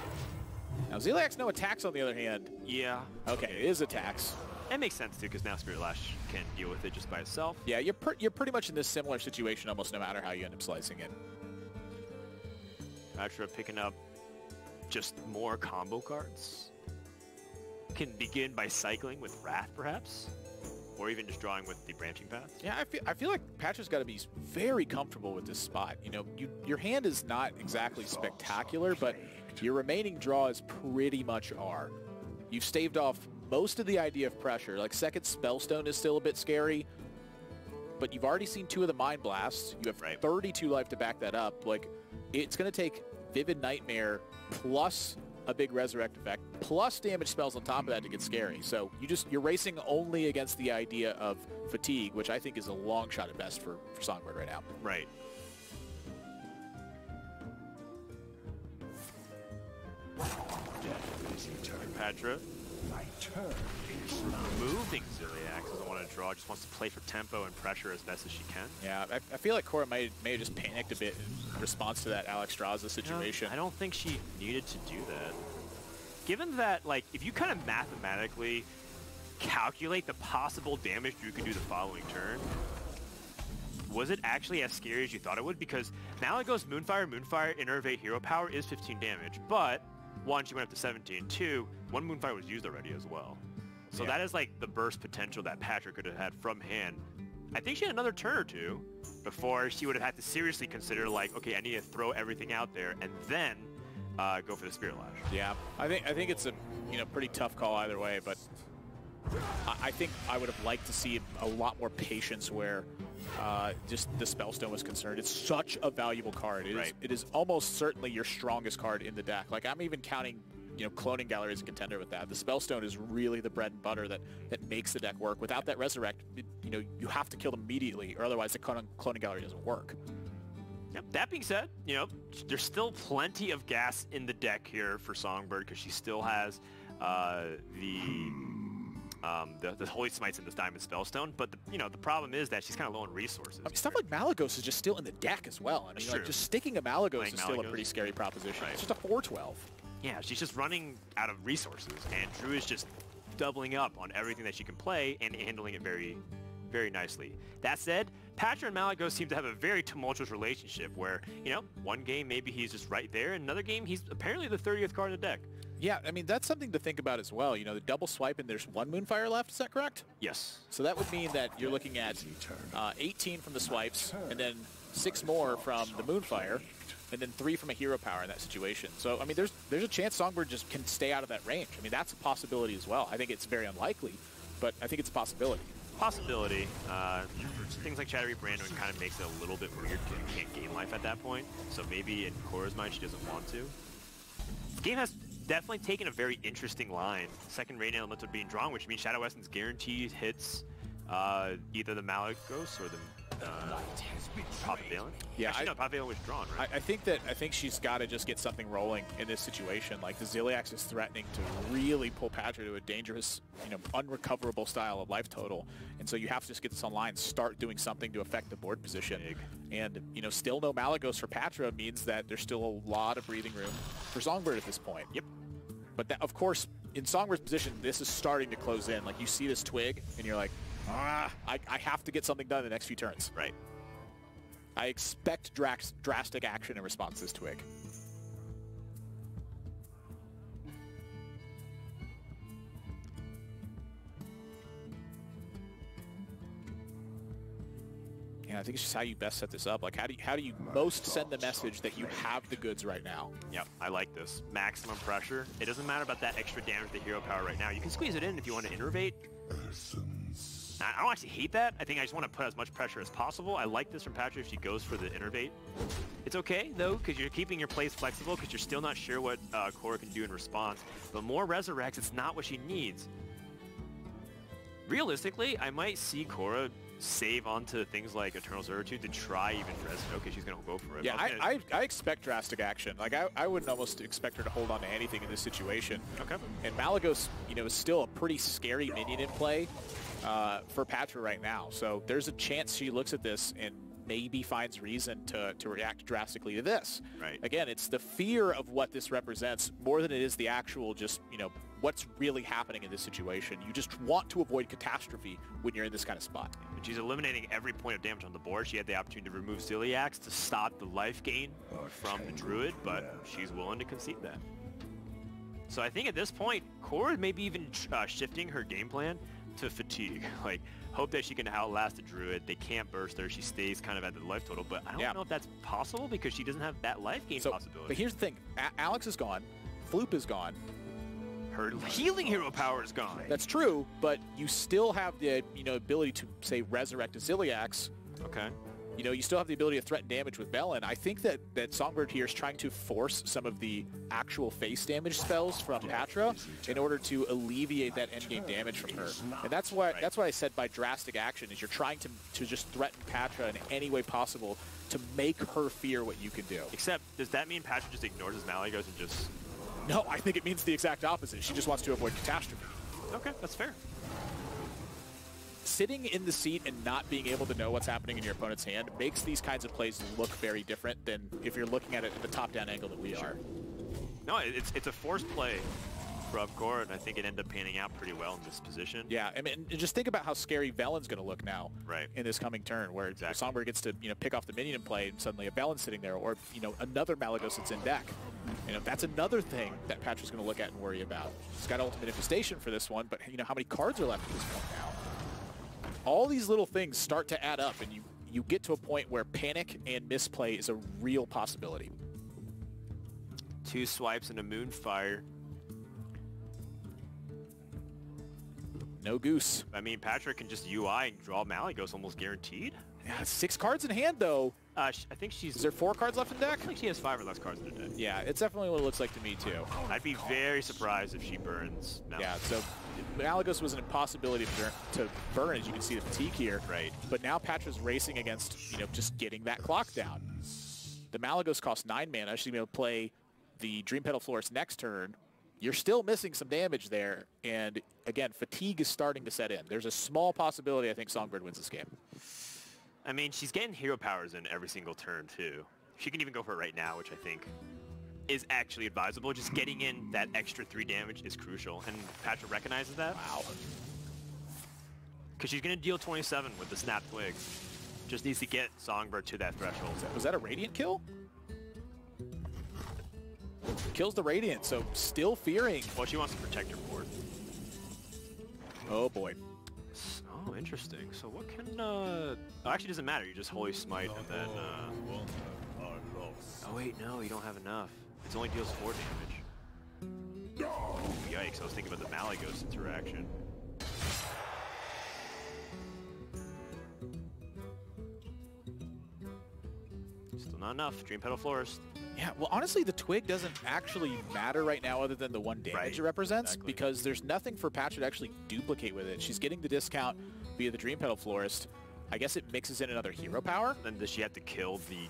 S2: Now, Ziliax, no attacks on the other hand.
S3: Yeah.
S2: Okay, it is attacks.
S3: It makes sense too, because now Spirit Lash can deal with it just by itself.
S2: Yeah, you're pretty much in this similar situation almost no matter how you end up slicing it.
S3: Pathra picking up just more combo cards. Can begin by cycling with Wrath, perhaps? Or even just drawing with the Branching Path. Yeah,
S2: I feel like Patra's got to be very comfortable with this spot. You know, your hand is not exactly spectacular, but your remaining draws pretty much are. You've staved off most of the idea of pressure. Like, second Spellstone is still a bit scary, but you've already seen 2 of the Mind Blasts. You have 32 life to back that up. Like, it's going to take Vivid Nightmare plus a big Resurrect effect, plus damage spells on top of that to get scary. So you're racing only against the idea of fatigue, which I think is a long shot at best for Songbird right now.
S3: Right. Pathra.
S6: My turn is
S3: moving Ziliax doesn't want to draw, just wants to play for tempo and pressure as best as she can.
S2: Yeah, I feel like Cora may have just panicked a bit in response to that Alexstrasza situation.
S3: I don't think she needed to do that. Given that, like, if you kind of mathematically calculate the possible damage you could do the following turn, was it actually as scary as you thought it would? Because Malagos Moonfire, Innervate Hero Power is 15 damage, but 1, she went up to 17. 2, 1 Moonfire was used already as well. So that is like the burst potential that Pathra could have had from hand. I think she had another turn or 2 before she would have had to seriously consider, like, okay, I need to throw everything out there and then go for the Spirit Lash.
S2: Yeah, I think it's a pretty tough call either way, but I think I would have liked to see a lot more patience where just the Spellstone was concerned. It's such a valuable card. It is almost certainly your strongest card in the deck. Like, I'm even counting, Cloning Gallery as a contender with that. The Spellstone is really the bread and butter that makes the deck work. Without that Resurrect, you have to kill them immediately, or otherwise the Cloning Gallery doesn't work.
S3: Yep. That being said, there's still plenty of gas in the deck here for Songbird because she still has the the Holy Smites and this Diamond Spellstone, but the problem is that she's kind of low on resources.
S2: I mean, stuff like Malagos is just still in the deck as well. I mean, like, just sticking a Malagos is still a pretty scary proposition. Right. It's just a 4/12.
S3: Yeah, she's just running out of resources, and Drew is just doubling up on everything that she can play and handling it very, very nicely. That said, Pathra and Malagos seem to have a very tumultuous relationship where, one game maybe he's just right there, and another game he's apparently the 30th card in the deck.
S2: Yeah, I mean, that's something to think about as well. The double swipe and there's 1 Moonfire left, is that correct?
S3: Yes.
S2: So that would mean that you're looking at 18 from the swipes, and then 6 more from the Moonfire, and then 3 from a hero power in that situation. So, I mean, there's a chance Songbird just can stay out of that range. I mean, that's a possibility as well. I think it's very unlikely, but I think it's a possibility.
S3: Possibility. Things like Shadowy Brandon kind of makes it a little bit weird because you can't gain life at that point. So maybe in Cora's mind, she doesn't want to. The game has definitely taken a very interesting line. Second Rain Elemental being drawn, which means Shadow Essence guaranteed hits either the Malagos or the Pathra.
S2: Yeah,
S3: actually, no, Pathra was drawn, right?
S2: I think she's got to just get something rolling in this situation. Like, the Ziliax is threatening to really pull Pathra to a dangerous, unrecoverable style of life total. And so you have to just get this online, start doing something to affect the board position. And, still no Malagos for Pathra means that there's still a lot of breathing room for Songbird at this point.
S3: Yep.
S2: But that, of course, in Songbird's position, this is starting to close in. Like, you see this twig, and you're like, I have to get something done in the next few turns.
S3: Right.
S2: I expect drastic action in response to this twig. Yeah, I think it's just how you best set this up. Like, how do you most send the message that you have the goods right now?
S3: Yep, I like this. Maximum pressure. It doesn't matter about that extra damage with the hero power right now. You can squeeze it in if you want to innervate. I don't actually hate that. I think I just want to put as much pressure as possible. I like this from Pathra if she goes for the innervate. It's okay, though, because you're keeping your plays flexible because you're still not sure what Cora can do in response. But more Resurrects, it's not what she needs. Realistically, I might see Cora save onto things like Eternal Certitude to try even Resto because she's going to go for it.
S2: Yeah, I expect drastic action. Like, I wouldn't almost expect her to hold on to anything in this situation.
S3: Okay.
S2: And Malagos, is still a pretty scary minion in play for Pathra right now. So there's a chance she looks at this and maybe finds reason to react drastically to this.
S3: Right.
S2: Again, it's the fear of what this represents more than it is the actual just, what's really happening in this situation. You just want to avoid catastrophe when you're in this kind of spot.
S3: And she's eliminating every point of damage on the board. She had the opportunity to remove Ziliax to stop the life gain from the Druid, but she's willing to concede that. So I think at this point, Cora may be even shifting her game plan to fatigue. Like, hope that she can outlast the Druid. They can't burst her. She stays kind of at the life total, but I don't know if that's possible because she doesn't have that life gain possibility.
S2: But here's the thing. Alex is gone. Floop is gone.
S3: Her healing hero power is gone.
S2: That's true, but you still have the ability to, say, resurrect a Ziliax.
S3: Okay.
S2: You still have the ability to threaten damage with Bellin. I think that Songbird here is trying to force some of the actual face damage spells from Pathra in order to alleviate that endgame damage from her. And that's why I said by drastic action is you're trying to just threaten Pathra in any way possible to make her fear what you can do.
S3: Except, does that mean Pathra just ignores his Malagos and just...
S2: No, I think it means the exact opposite. She just wants to avoid catastrophe.
S3: Okay, that's fair.
S2: Sitting in the seat and not being able to know what's happening in your opponent's hand makes these kinds of plays look very different than if you're looking at it at the top-down angle that we are.
S3: No, it's a forced play from Cora, and I think it ended up panning out pretty well in this position.
S2: Yeah, I mean, just think about how scary Velen's going to look now in this coming turn, where Songbird gets to pick off the minion and play, and suddenly a Velen's sitting there, or another Malagos that's in deck. That's another thing that Patra's going to look at and worry about. He's got Ultimate Infestation for this one, but how many cards are left at this point now? All these little things start to add up, and you get to a point where panic and misplay is a real possibility.
S3: 2 swipes and a Moonfire.
S2: No goose.
S3: I mean, Pathra can just UI and draw Malagos almost guaranteed.
S2: Yeah, 6 cards in hand, though.
S3: I think she's...
S2: Is there 4 cards left in deck?
S3: I think she has 5 or less cards in her deck.
S2: Yeah, it's definitely what it looks like to me, too.
S3: I'd be very surprised if she burns Malagos.
S2: Yeah, so Malagos was an impossibility to burn, as you can see the fatigue here.
S3: Right.
S2: But now Patra's racing against, just getting that clock down. The Malagos costs 9 mana. She's going to be able to play the Dream Petal Florist next turn, you're still missing some damage there. And again, fatigue is starting to set in. There's a small possibility I think Songbird wins this game.
S3: I mean, she's getting hero powers in every single turn, too. She can even go for it right now, which I think is actually advisable. Just getting in that extra 3 damage is crucial, and Pathra recognizes that.
S2: Wow.
S3: Because she's going to deal 27 with the Snap Twig. Just needs to get Songbird to that threshold.
S2: Was that a Radiant kill? Kills the Radiant, so still fearing.
S3: Well, she wants to protect her board.
S2: Oh, boy.
S3: Oh, interesting. So what can... Oh, actually, it doesn't matter. You just Holy Smite and then... Oh, wait, no, you don't have enough. It only deals 4 damage. Oh, yikes, I was thinking about the Malagos interaction. Still not enough. Dream Petal Florist.
S2: Yeah, well, honestly, the Twig doesn't actually matter right now other than the 1 damage it represents, because there's nothing for Pathra to actually duplicate with it. She's getting the discount via the Dream Petal Florist. I guess it mixes in another hero power.
S3: Then does she have to kill the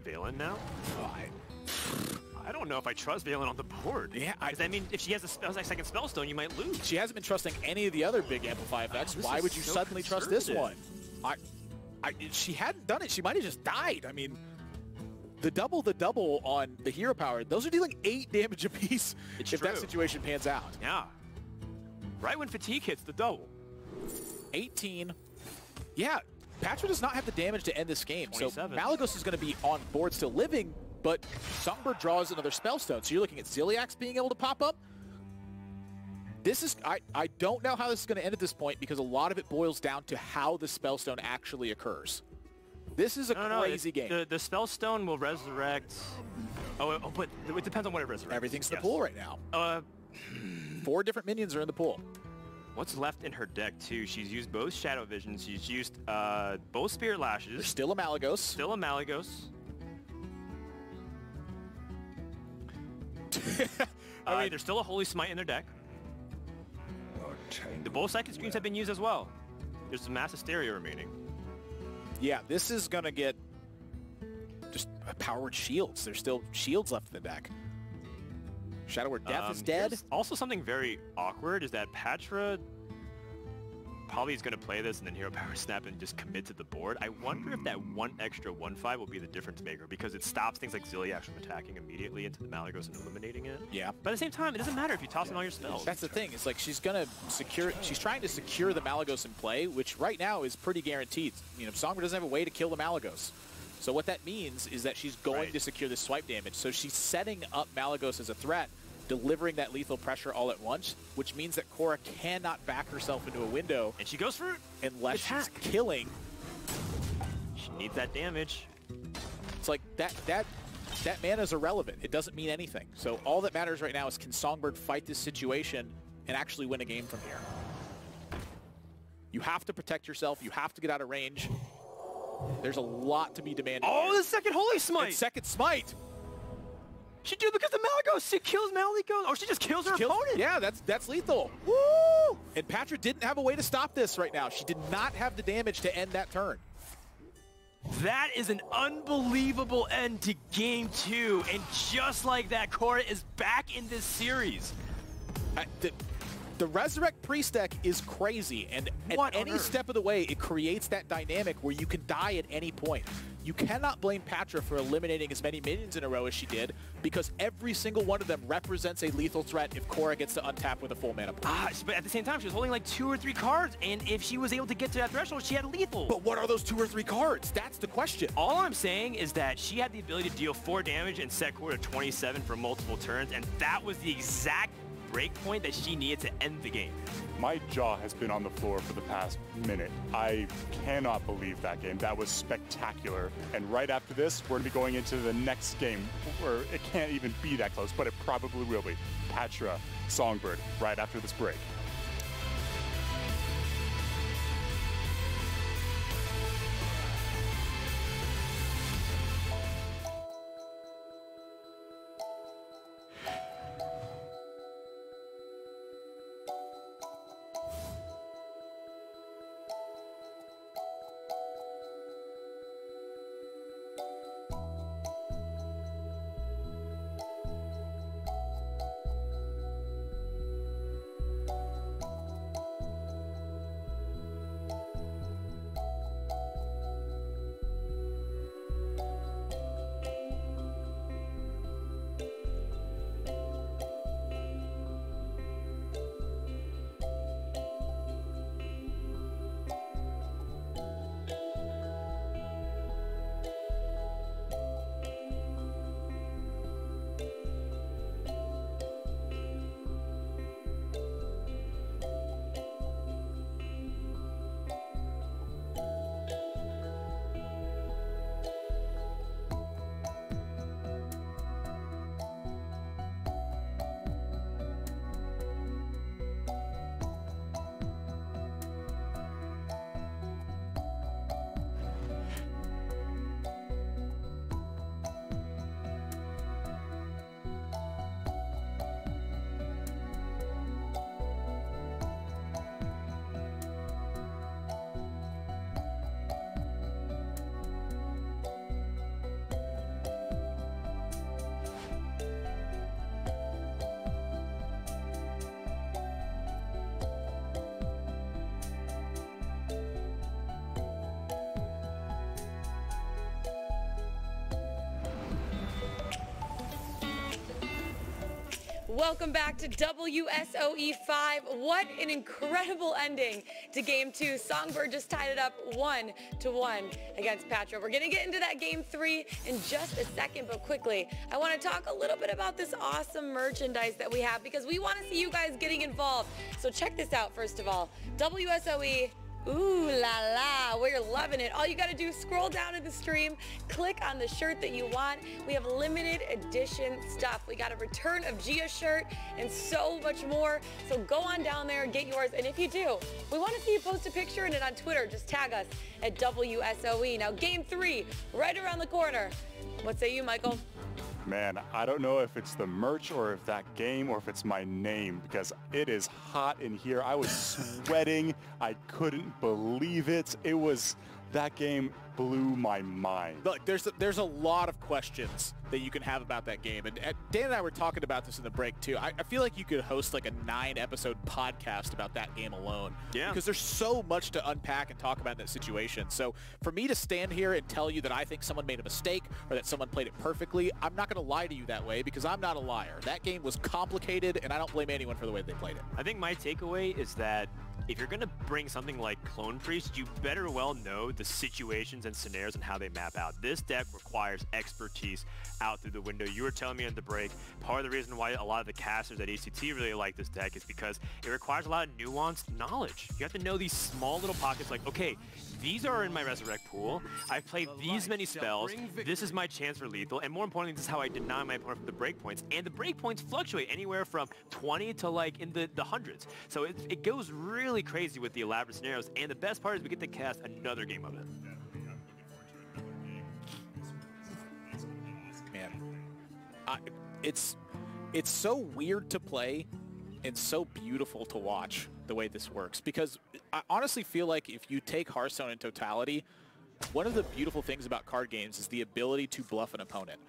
S3: Valen now?
S2: Oh,
S3: I don't know if I trust Valen on the board.
S2: Yeah,
S3: I mean, if she has a second Spellstone, you might lose.
S2: She hasn't been trusting any of the other big Amplify effects. Why would you
S3: so
S2: suddenly trust this one? She hadn't done it. She might have just died. I mean, the double on the hero power, those are dealing 8 damage apiece if that situation pans out.
S3: Yeah. Right when fatigue hits, the double.
S2: 18. Yeah, Pathra does not have the damage to end this game.
S3: 27.
S2: So Malagos is going to be on board still living, but Songbird draws another Spellstone. So you're looking at Ziliax being able to pop up. This is, I don't know how this is going to end at this point, because a lot of it boils down to how the Spellstone actually occurs. This is a crazy game.
S3: The Spellstone will resurrect... Oh, but it depends on what it resurrects.
S2: Everything's in the pool right now. 4 different minions are in the pool.
S3: What's left in her deck, too? She's used both Shadow Visions. She's used both Spirit Lashes.
S2: There's still a Malagos.
S3: Still a Malagos. I mean, there's still a Holy Smite in their deck. The both Psychic Screens have been used as well. There's some Mass Hysteria remaining.
S2: Yeah, this is going to get just powered shields. There's still shields left in the deck. Shadow Word Death is dead.
S3: Also, something very awkward is that Pathra probably is going to play this and then Hero Power Snap and just commit to the board. I wonder if that 1 extra 1/5 will be the difference maker, because it stops things like Ziliax from attacking immediately into the Malagos and eliminating it.
S2: Yeah.
S3: But at the same time, it doesn't matter if you toss in all your spells.
S2: That's the thing. It's like she's going to secure... She's trying to secure the Malagos in play, which right now is pretty guaranteed. You know, Songbird doesn't have a way to kill the Malagos. So what that means is that she's going to secure this swipe damage. So she's setting up Malagos as a threat, delivering that lethal pressure all at once, which means that Cora cannot back herself into a window.
S3: And she goes for it
S2: unless she's killing.
S3: She needs that damage.
S2: It's like that mana is irrelevant. It doesn't mean anything. So all that matters right now is, can Songbird fight this situation and actually win a game from here? You have to protect yourself. You have to get out of range. There's a lot to be demanded.
S3: Oh,
S2: here.
S3: the second Holy Smite!
S2: And second Smite!
S3: She do it because the Malagos. She kills Malagos. Or she just kills her opponent.
S2: Yeah, that's lethal. Woo! And Pathra didn't have a way to stop this right now. She did not have the damage to end that turn.
S3: That is an unbelievable end to game 2. And just like that, Cora is back in this series.
S2: The Resurrect Priest deck is crazy, and at any step of the way, it creates that dynamic where you can die at any point. You cannot blame Pathra for eliminating as many minions in a row as she did, because every single one of them represents a lethal threat if Cora gets to untap with a full mana pool.
S3: But at the same time, she was holding like 2 or 3 cards, and if she was able to get to that threshold, she had lethal.
S2: But what are those 2 or 3 cards? That's the question.
S3: All I'm saying is that she had the ability to deal 4 damage and set Cora to 27 for multiple turns, and that was the exact break point that she needed to end the game.
S1: My jaw has been on the floor for the past minute. I cannot believe that game. That was spectacular. And right after this, we're going to be going into the next game where it can't even be that close, but it probably will be. Pathra, Songbird, right after this break.
S4: welcome back to WSOE 5. What an incredible ending to Game 2. Songbird just tied it up 1-1 against Pathra. We're going to get into that Game 3 in just a second, but quickly, I want to talk a little bit about this awesome merchandise that we have because we want to see you guys getting involved. So check this out, first of all. WSOE, ooh la la, we're loving it. All you got to do is scroll down to the stream, click on the shirt that you want. We have limited edition stuff. We got a Return of Jia shirt and so much more. So go on down there and get yours. And if you do, we want to see you post a picture in it on Twitter. Just tag us at WSOE. Now Game 3, right around the corner. What say you, Michael?
S1: Man, I don't know if it's the merch or if that game or if it's my name because it is hot in here. I was sweating. I couldn't believe it. That game blew my mind.
S2: Look, there's a lot of questions that you can have about that game. And Dan and I were talking about this in the break too. I feel like you could host like a 9-episode podcast about that game alone. Yeah. Because there's so much to unpack and talk about in that situation. So for me to stand here and tell you that I think someone made a mistake or that someone played it perfectly, I'm not going to lie to you that way because I'm not a liar. That game was complicated and I don't blame anyone for the way they played it.
S3: I think my takeaway is that if you're going to bring something like Clone Priest, you better well know the situations and scenarios and how they map out. This deck requires expertise out through the window. You were telling me at the break, part of the reason why a lot of the casters at ECT really like this deck is because it requires a lot of nuanced knowledge. You have to know these small little pockets like, okay, these are in my Resurrect pool. I've played these many spells. This is my chance for lethal. And more importantly, this is how I deny my opponent from the breakpoints. And the breakpoints fluctuate anywhere from 20 to like in the hundreds. So it goes really crazy with the elaborate scenarios. And the best part is we get to cast another game of it.
S2: Man, it's so weird to play and so beautiful to watch the way this works because I honestly feel like if you take Hearthstone in totality, one of the beautiful things about card games is the ability to bluff an opponent.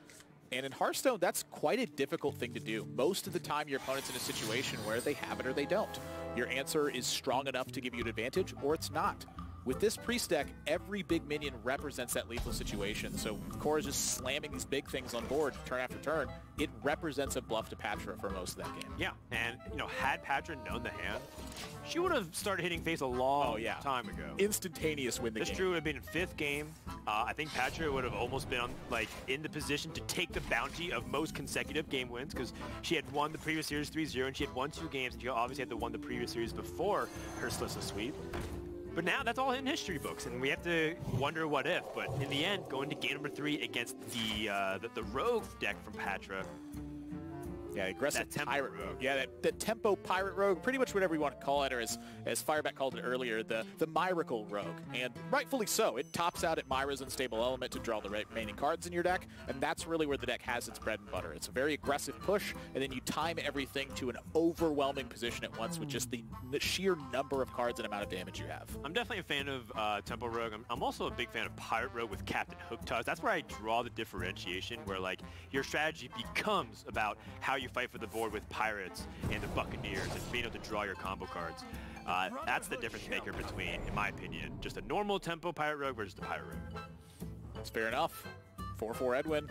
S2: And in Hearthstone, that's quite a difficult thing to do. Most of the time, your opponent's in a situation where they have it or they don't. Your answer is strong enough to give you an advantage or it's not. With this Priest deck, every big minion represents that lethal situation. So Core is just slamming these big things on board turn after turn. It represents a bluff to Pathra for most of that game.
S3: Yeah, and had Pathra known the hand, she would have started hitting face a long time ago.
S2: Instantaneous win the game.
S3: This Drew would have been in 5th game. I think Pathra would have almost been in the position to take the bounty of most consecutive game wins because she had won the previous series 3-0 and she had won 2 games and she obviously had won the previous series before her Slissa sweep. But now that's all in history books, and we have to wonder what if. But in the end, going to game number 3 against the Rogue deck from Pathra.
S2: Yeah, aggressive Pirate Rogue. Yeah, that tempo Pirate Rogue, pretty much whatever you want to call it, or as Fireback called it earlier, the Miracle Rogue. And rightfully so. It tops out at Myra's Unstable Element to draw the remaining cards in your deck, and that's really where the deck has its bread and butter. It's a very aggressive push, and then you time everything to an overwhelming position at once with just the sheer number of cards and amount of damage you have.
S3: I'm definitely a fan of Tempo Rogue. I'm also a big fan of Pirate Rogue with Captain Hook Toss. That's where I draw the differentiation, where like your strategy becomes about how you fight for the board with Pirates and the Buccaneers and being able to draw your combo cards. That's the difference maker between, in my opinion, just a normal tempo Pirate Rogue versus the Pirate Rogue.
S2: That's fair enough. 4-4 Edwin.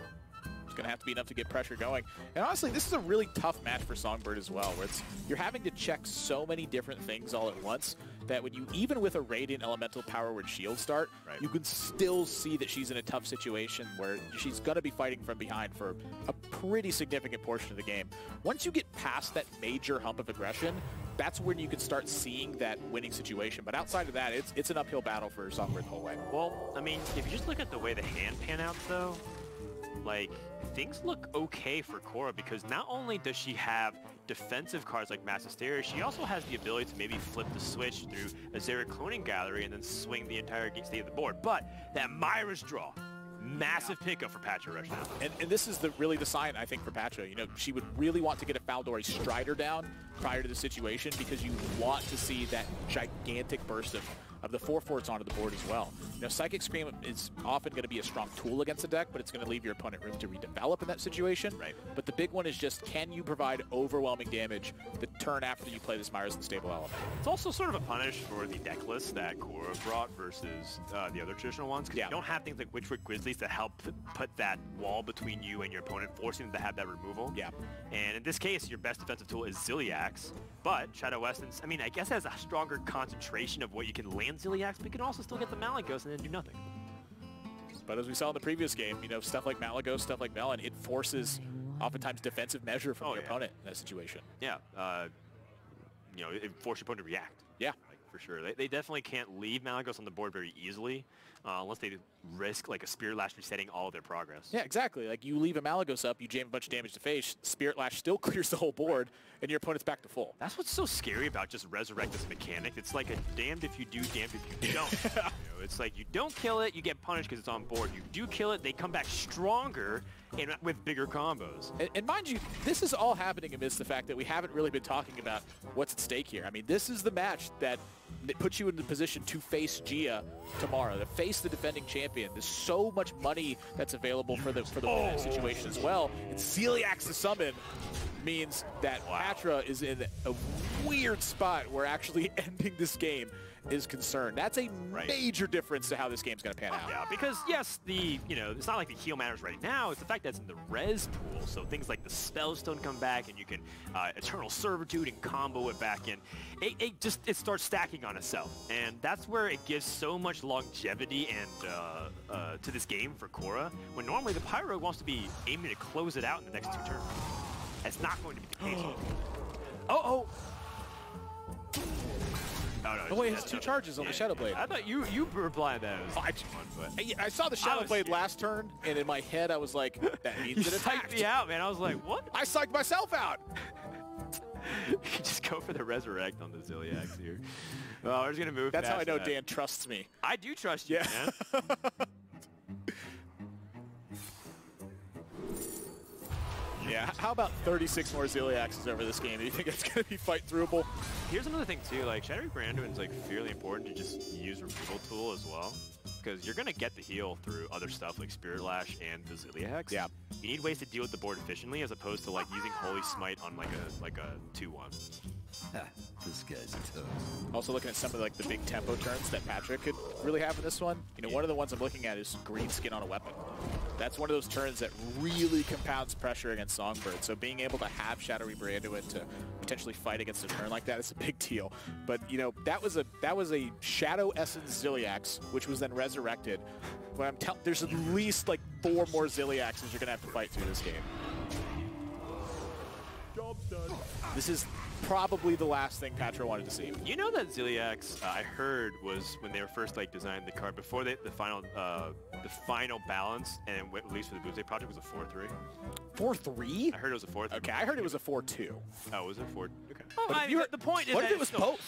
S2: It's going to have to be enough to get pressure going. And honestly, this is a really tough match for Songbird as well, where you're having to check so many different things all at once that when you, even with a Radiant Elemental Power Word Shield start, you can still see that she's in a tough situation where she's going to be fighting from behind for a pretty significant portion of the game. Once you get past that major hump of aggression, that's when you can start seeing that winning situation. But outside of that, it's an uphill battle for Songbird the whole way.
S3: Well, I mean, if you just look at the way the hand pan out, though, like, things look okay for Cora because not only does she have defensive cards like Mass Hysteria, she also has the ability to maybe flip the switch through a Zera Cloning Gallery and then swing the entire state of the board. But that Myra's draw, massive pickup for Pathra right now.
S2: And this is really the sign, I think, for Pathra. You know, she would really want to get a Faldori Strider down prior to the situation because you want to see that gigantic burst of the 4/4s onto the board as well. You know, Psychic Scream is often going to be a strong tool against a deck, but it's going to leave your opponent room to redevelop in that situation.
S3: Right.
S2: But the big one is just, can you provide overwhelming damage the turn after you play this Myra's Unstable Element?
S3: It's also sort of a punish for the deck list that Korra brought versus the other traditional ones, because you don't have things like Witchwood Grizzlies to help put that wall between you and your opponent, forcing them to have that removal.
S2: Yeah.
S3: And in this case, your best defensive tool is Ziliax, but Shadow Essence, I mean, I guess has a stronger concentration of what you can land Ziliax, but you can also still get the Malagos and then do nothing.
S2: But as we saw in the previous game, you know, stuff like Malagos, stuff like Melon, it forces oftentimes defensive measure from your opponent in that situation.
S3: Yeah. You know, it forces your opponent to react.
S2: Yeah.
S3: Like, for sure. They definitely can't leave Malagos on the board very easily unless they risk like a Spirit Lash resetting all of their progress.
S2: Yeah, exactly. Like, you leave a Malagos up, you jam a bunch of damage to face, Spirit Lash still clears the whole board, and your opponent's back to full.
S3: That's what's so scary about just Resurrect as a mechanic. It's like a damned if you do, damned if you don't. You know, it's like you don't kill it, you get punished because it's on board. You do kill it, they come back stronger and with bigger combos.
S2: And mind you, this is all happening amidst the fact that we haven't really been talking about what's at stake here. I mean, this is the match that puts you in the position to face Jia tomorrow, to face the defending champion. There's so much money that's available for the winning situation as well. And Ziliax to summon means that Pathra is in a weird spot where actually ending this game is concerned. That's a major difference to how this game's going to pan out.
S3: Yeah, because yes, it's not like the heal matters right now. It's the fact that it's in the res pool. So things like the Spellstone come back, and you can Eternal Servitude and combo it back in. It starts stacking on itself, and that's where it gives so much longevity and to this game for Korra. When normally the Pyro wants to be aiming to close it out in the next 2 turns. That's not going to be the case.
S2: Oh,
S3: no,
S2: wait, it has 2 charges on the Shadow Blade.
S3: I thought you were blind that it was
S2: I saw the Shadow Blade last turn, and in my head I was like, that means it attacked.
S3: Me out, man. I was like, what?
S2: I psyched myself out.
S3: You can just go for the Resurrect on the Ziliax here. Well, we're just going to move
S2: That's how I know Dan trusts me.
S3: I do trust you, man.
S2: Yeah, how about 36 more Ziliaxes over this game? Do you think it's going to be fight throughable?
S3: Here's another thing, too. Like, Shadowy Branduin's, like, fairly important to just use removal tool as well. Because you're going to get the heal through other stuff like Spirit Lash and the Ziliax. Yeah. You need ways to deal with the board efficiently as opposed to, like, using Holy Smite on, like a 2-1.
S6: This guy's a toast.
S2: Also looking at some of like the big tempo turns that Patrick could really have in this one. You know, one of the ones I'm looking at is green skin on a weapon. That's one of those turns that really compounds pressure against Songbird. So being able to have Shadowy Branduin to potentially fight against a turn like that is a big deal. But you know, that was a Shadow Essence Ziliax, which was then resurrected. But there's at least like 4 more Ziliaxes you're gonna have to fight through this game. Job done. This is probably the last thing Pathra wanted to see.
S3: You know that Ziliax, I heard, was when they were first like designing the card before the final balance and went released for the Buze project was a 4-3.
S2: 4-3?
S3: I heard it was a 4-3.
S2: Okay, I heard it was a 4-2.
S3: Oh, was it 4? Okay.
S2: Well,
S3: the point is
S2: what if it was both?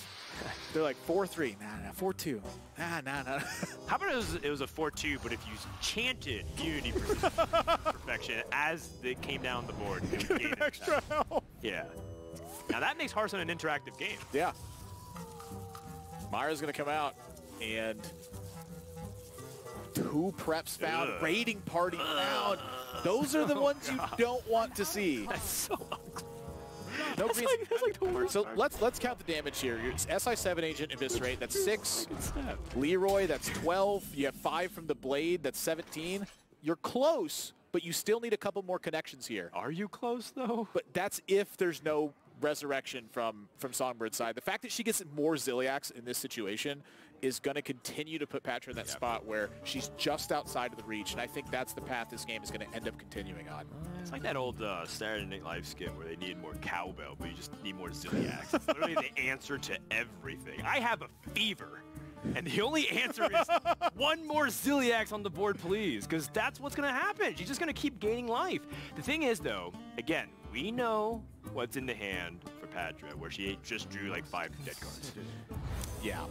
S2: They're like 4-3. Nah, 4-2. Nah.
S3: How about it was a 4-2, but if you chanted Unity Perfection as it came down the board, it would gain
S2: extra health.
S3: Yeah. Now that makes Hearthstone an interactive game.
S2: Yeah. Myra's gonna come out and 2 preps found, raiding party found. Those are the ones you don't want to see.
S3: That's so ugly.
S2: No,
S3: that's like the worst.
S2: So let's count the damage here. Your SI7 agent eviscerate, that's 6. Leroy, that's 12. You have 5 from the blade, that's 17. You're close, but you still need a couple more connections here.
S3: Are you close though?
S2: But that's if there's no resurrection from Songbird's side. The fact that she gets more Ziliax in this situation is going to continue to put Pathra in that spot where she's just outside of the reach, and I think that's the path this game is going to end up continuing on.
S3: It's like that old Saturday Night Live skit where they need more cowbell, but you just need more Ziliax. It's literally the answer to everything. I have a fever, and the only answer is 1 more Ziliax on the board, please, because that's what's going to happen. She's just going to keep gaining life. The thing is, though, again, we know what's in the hand for Pathra, where she just drew like 5 dead cards.
S2: Yeah,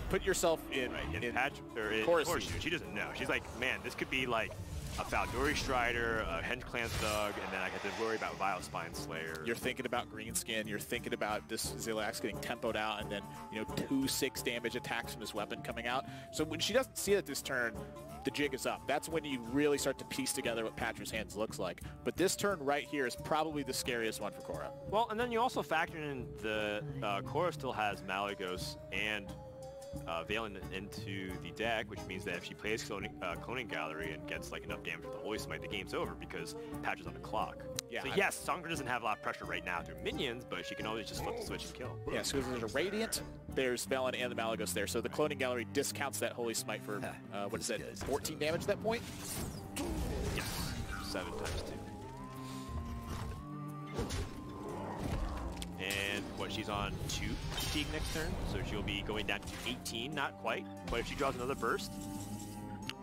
S2: put yourself in
S3: Pathra, or in
S2: Korra's
S3: Horseshoe. She doesn't know. She's like, man, this could be like a Faldori Strider, a Henge Clan Thug, and then I have to worry about Vile Spine Slayer.
S2: You're thinking about Greenskin, you're thinking about this Zilax getting tempoed out, and then, you know, 2 6 damage attacks from his weapon coming out. So when she doesn't see it this turn, the jig is up. That's when you really start to piece together what Patra's hands looks like. But this turn right here is probably the scariest one for Korra.
S3: Well, and then you also factor in the Korra still has Malagos and Valen into the deck, which means that if she plays Cloning Gallery and gets like enough damage with the Holy Smite, the game's over because Patra's on the clock.
S2: Yeah,
S3: so yes, Songbird doesn't have a lot of pressure right now through minions, but she can always just flip the switch and kill.
S2: Yeah, so there's a Radiant, there's Velen and the Malagos there, so the Cloning Gallery discounts that Holy Smite for, what is that, 14 damage at that point?
S3: Yes, 7 times 2. And what, she's on 2 fatigue next turn, so she'll be going down to 18, not quite, but if she draws another burst.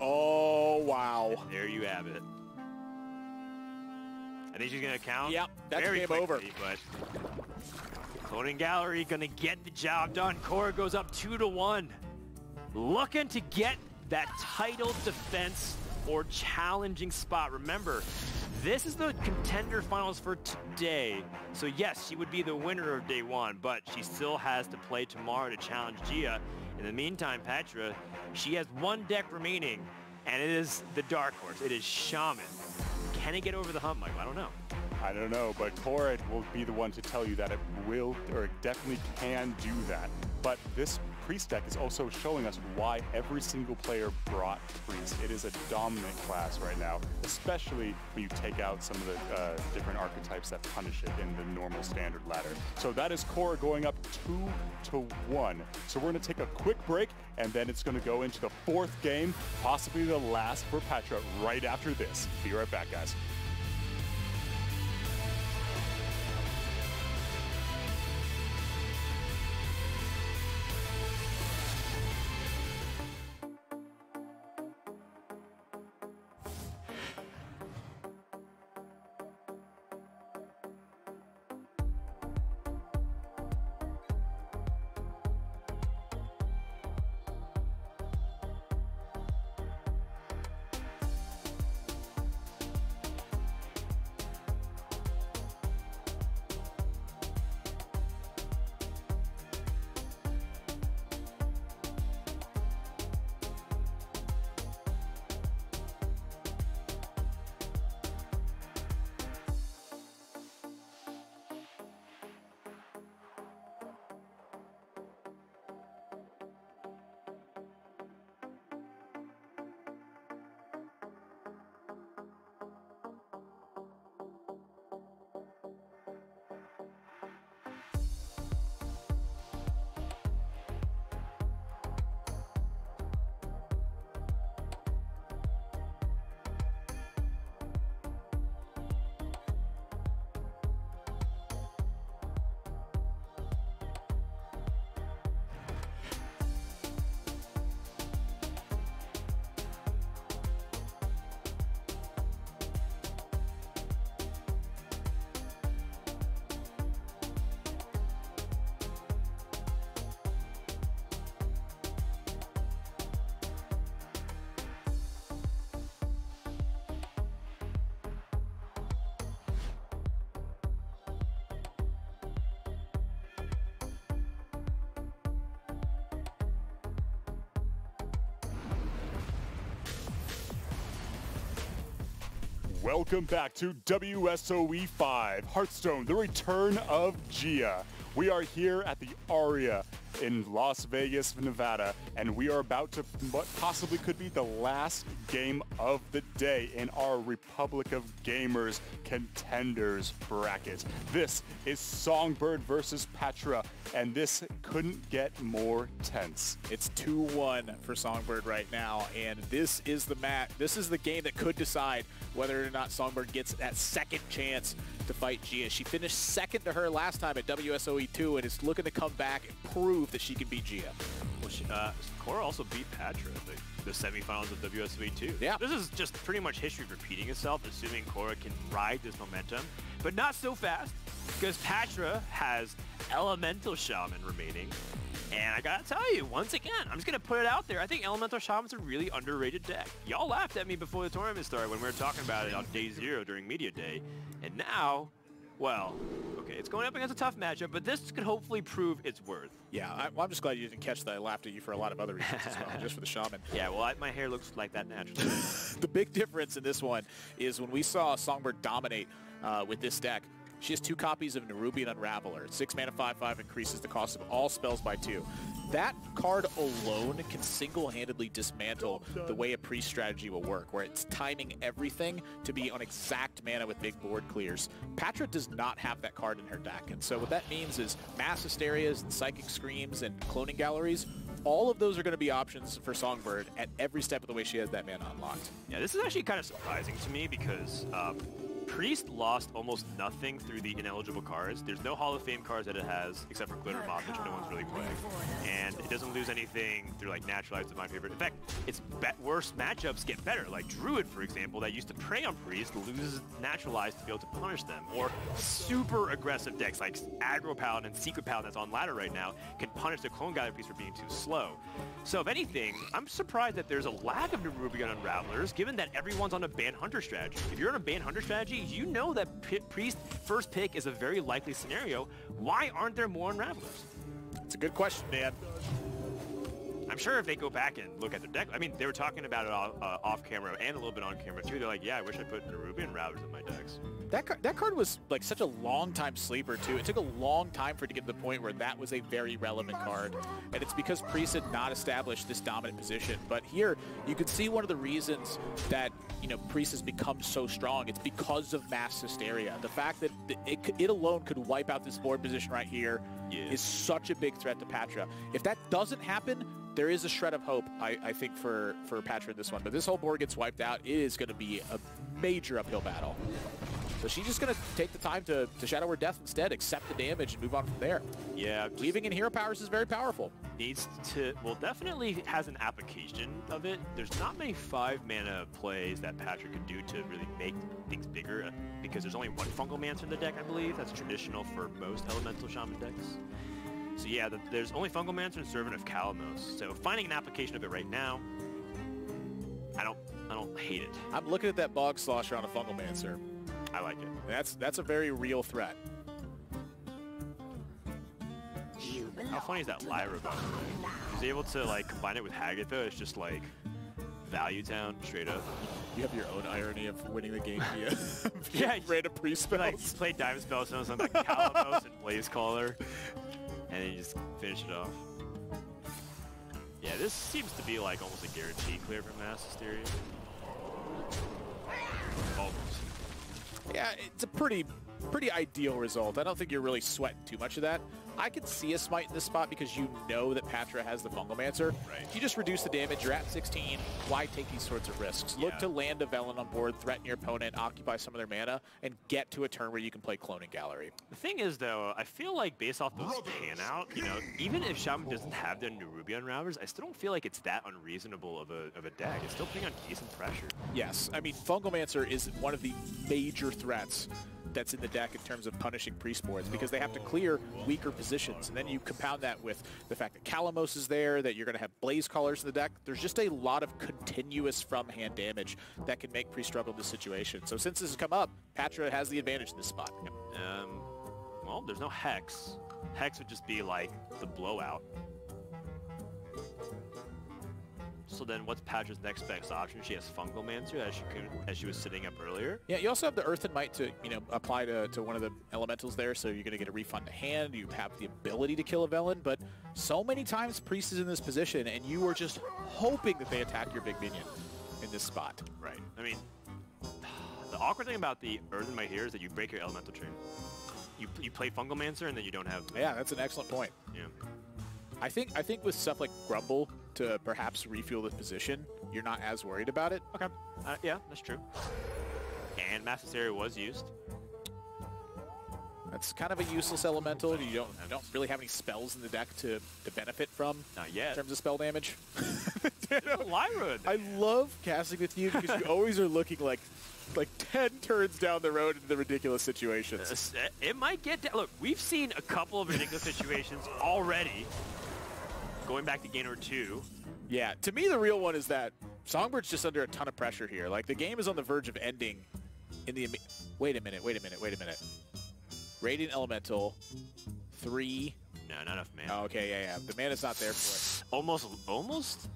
S2: Oh, wow.
S3: There you have it. I think she's gonna count.
S2: Yep, that's
S3: very
S2: game
S3: quickly,
S2: over.
S3: But Cloning Gallery gonna get the job done. Korra goes up 2-1. Looking to get that title defense or challenging spot. Remember, this is the contender finals for today. So yes, she would be the winner of day 1, but she still has to play tomorrow to challenge Jia. In the meantime, Pathra, she has 1 deck remaining, and it is the dark horse. It is Shaman. Can it get over the hump, Michael? I don't know.
S1: I don't know, but Korra will be the one to tell you that it will, or it definitely can do that. But this Priest deck is also showing us why every single player brought Priest. It is a dominant class right now, especially when you take out some of the different archetypes that punish it in the normal standard ladder. So that is Korra going up 2-1. So we're going to take a quick break, and then it's going to go into the 4th game, possibly the last for Pathra right after this. Be right back, guys. Welcome back to WSOE 5, Hearthstone, the Return of Jia. We are here at the Aria in Las Vegas, Nevada, and we are about to what possibly could be the last game of the day in our Republic of Gamers Contenders bracket. This is Songbird versus Pathra, and this couldn't get more tense.
S2: It's 2-1 for Songbird right now, and this is the match. This is the game that could decide whether or not Songbird gets that second chance to fight Jia. She finished second to her last time at WSOE 2 and is looking to come back and prove that she can beat Jia.
S3: Well, Korra also beat Pathra at the semifinals of WSOE 2.
S2: Yeah.
S3: This is just pretty much history repeating itself, assuming Korra can ride this momentum, but not so fast, because Pathra has Elemental Shaman remaining, And I gotta tell you, once again, I'm just gonna put it out there. I think Elemental Shaman's a really underrated deck. Y'all laughed at me before the tournament started when we were talking about it on day 0 during Media Day. And now, well, okay, it's going up against a tough matchup, but this could hopefully prove its worth.
S2: Yeah, I'm just glad you didn't catch that I laughed at you for a lot of other reasons as well, just for the Shaman.
S3: Yeah, well, my hair looks like that naturally.
S2: The big difference in this one is when we saw Songbird dominate with this deck, she has 2 copies of Nerubian Unraveler. 6 mana, 5/5 increases the cost of all spells by 2. That card alone can single-handedly dismantle the way a priest strategy will work, where it's timing everything to be on exact mana with big board clears. Pathra does not have that card in her deck, and so what that means is Mass Hysterias and Psychic Screams and Cloning Galleries, all of those are going to be options for Songbird at every step of the way she has that mana unlocked.
S3: Yeah, this is actually kind of surprising to me because Priest lost almost nothing through the ineligible cards. There's no Hall of Fame cards that it has, except for Glitter Moth, which no one's really playing. And it doesn't lose anything through, like, Naturalized is my favorite. In fact, its worse matchups get better. Like Druid, for example, that used to prey on Priest, loses Naturalized to be able to punish them. Or super aggressive decks like Aggro Paladin and Secret Paladin that's on ladder right now can punish the Clone Gallery Priest for being too slow. So if anything, I'm surprised that there's a lack of Nerubian Unravelers, given that everyone's on a Ban Hunter strategy. If you're on a Ban Hunter strategy, you know that Priest first pick is a very likely scenario. Why aren't there more Unravelers?
S2: It's a good question, man.
S3: I'm sure if they go back and look at their deck, I mean, they were talking about it off camera and a little bit on camera too. They're like, yeah, I wish I put Nerubian Unravelers in my decks.
S2: That card was like such a long time sleeper too. It took a long time for it to get to the point where that was a very relevant card. And it's because Priest had not established this dominant position. But here, you can see one of the reasons that, you know, Priest has become so strong. It's because of Mass Hysteria. The fact that it alone could wipe out this board position right here is such a big threat to Pathra. If that doesn't happen, there is a shred of hope, I think, for Pathra in this one. But this whole board gets wiped out. It is going to be a major uphill battle. So she's just going to take the time to Shadow Her Death instead, accept the damage, and move on from there.
S3: Yeah.
S2: Leaving in Hero Powers is very powerful.
S3: Needs to, well, definitely has an application of it. There's not many 5-mana plays that Pathra can do to really make things bigger, because there's only one Fungal Mancer in the deck, I believe. That's traditional for most Elemental Shaman decks. So yeah, there's only Fungal Mancer and Servant of Kalamos. So finding an application of it right now, I don't hate it.
S2: I'm looking at that Bog Slosher on a Fungal Mancer.
S3: I like it.
S2: That's a very real threat.
S3: How funny is that Lyra buff? He's able to like combine it with Hagatha. It's just like Value Town straight up.
S2: You have your own irony of winning the game via random Priest spells.
S3: Like play Diamond Spell, something like Calamos and Blaze Caller, and then you just finish it off. Yeah, this seems to be like almost a guarantee clear from Mass Hysteria. Almost.
S2: Yeah, it's a pretty ideal result. I don't think you're really sweating too much of that. I could see a smite in this spot because you know that Pathra has the Fungal Mancer.
S3: Right.
S2: You just reduce the damage. You're at 16. Why take these sorts of risks? Look to land a Velen on board, threaten your opponent, occupy some of their mana, and get to a turn where you can play Cloning Gallery.
S3: The thing is, though, I feel like based off those pan out, you know, even if Shaman doesn't have their Nerubian Unravelers, I still don't feel like it's that unreasonable of a deck. It's still putting on decent pressure.
S2: Yes. I mean, Fungal Mancer is one of the major threats that's in the deck in terms of punishing Priest boards, because they have to clear weaker positions. And then you compound that with the fact that Kalamos is there, that you're going to have Blaze Callers in the deck. There's just a lot of continuous from-hand damage that can make Priest struggle in this situation. So since this has come up, Pathra has the advantage in this spot.
S3: Yep. Well, there's no Hex. Hex would just be like the blowout. So then what's Patra's next best option? She has Fungal Mancer as she was sitting up earlier.
S2: Yeah, you also have the Earth and Might to, you know, apply to one of the elementals there, so you're going to get a refund to hand. You have the ability to kill a Velen, but so many times Priest is in this position, and you are just hoping that they attack your big minion in this spot.
S3: Right. I mean, the awkward thing about the Earth and Might here is that you break your elemental chain. You play Fungal Mancer, and then you don't have...
S2: Yeah, that's an excellent point.
S3: Yeah.
S2: I think with stuff like Grumble to perhaps refuel the position, you're not as worried about it.
S3: Okay. Yeah, that's true. And Mass Hysteria was used.
S2: That's kind of a useless elemental. You don't really have any spells in the deck to benefit from.
S3: Not yet.
S2: In terms of spell damage.
S3: Lyra.
S2: I love casting with you because you always are looking like 10 turns down the road into the ridiculous situations.
S3: It might get down. Look, we've seen a couple of ridiculous situations already. going back to game number 2.
S2: Yeah, to me the real one is that Songbird's just under a ton of pressure here. Like the game is on the verge of ending in the... Wait a minute. Radiant Elemental, 3...
S3: No, not enough mana.
S2: Oh, okay, yeah. The mana's not there for it.
S3: Almost?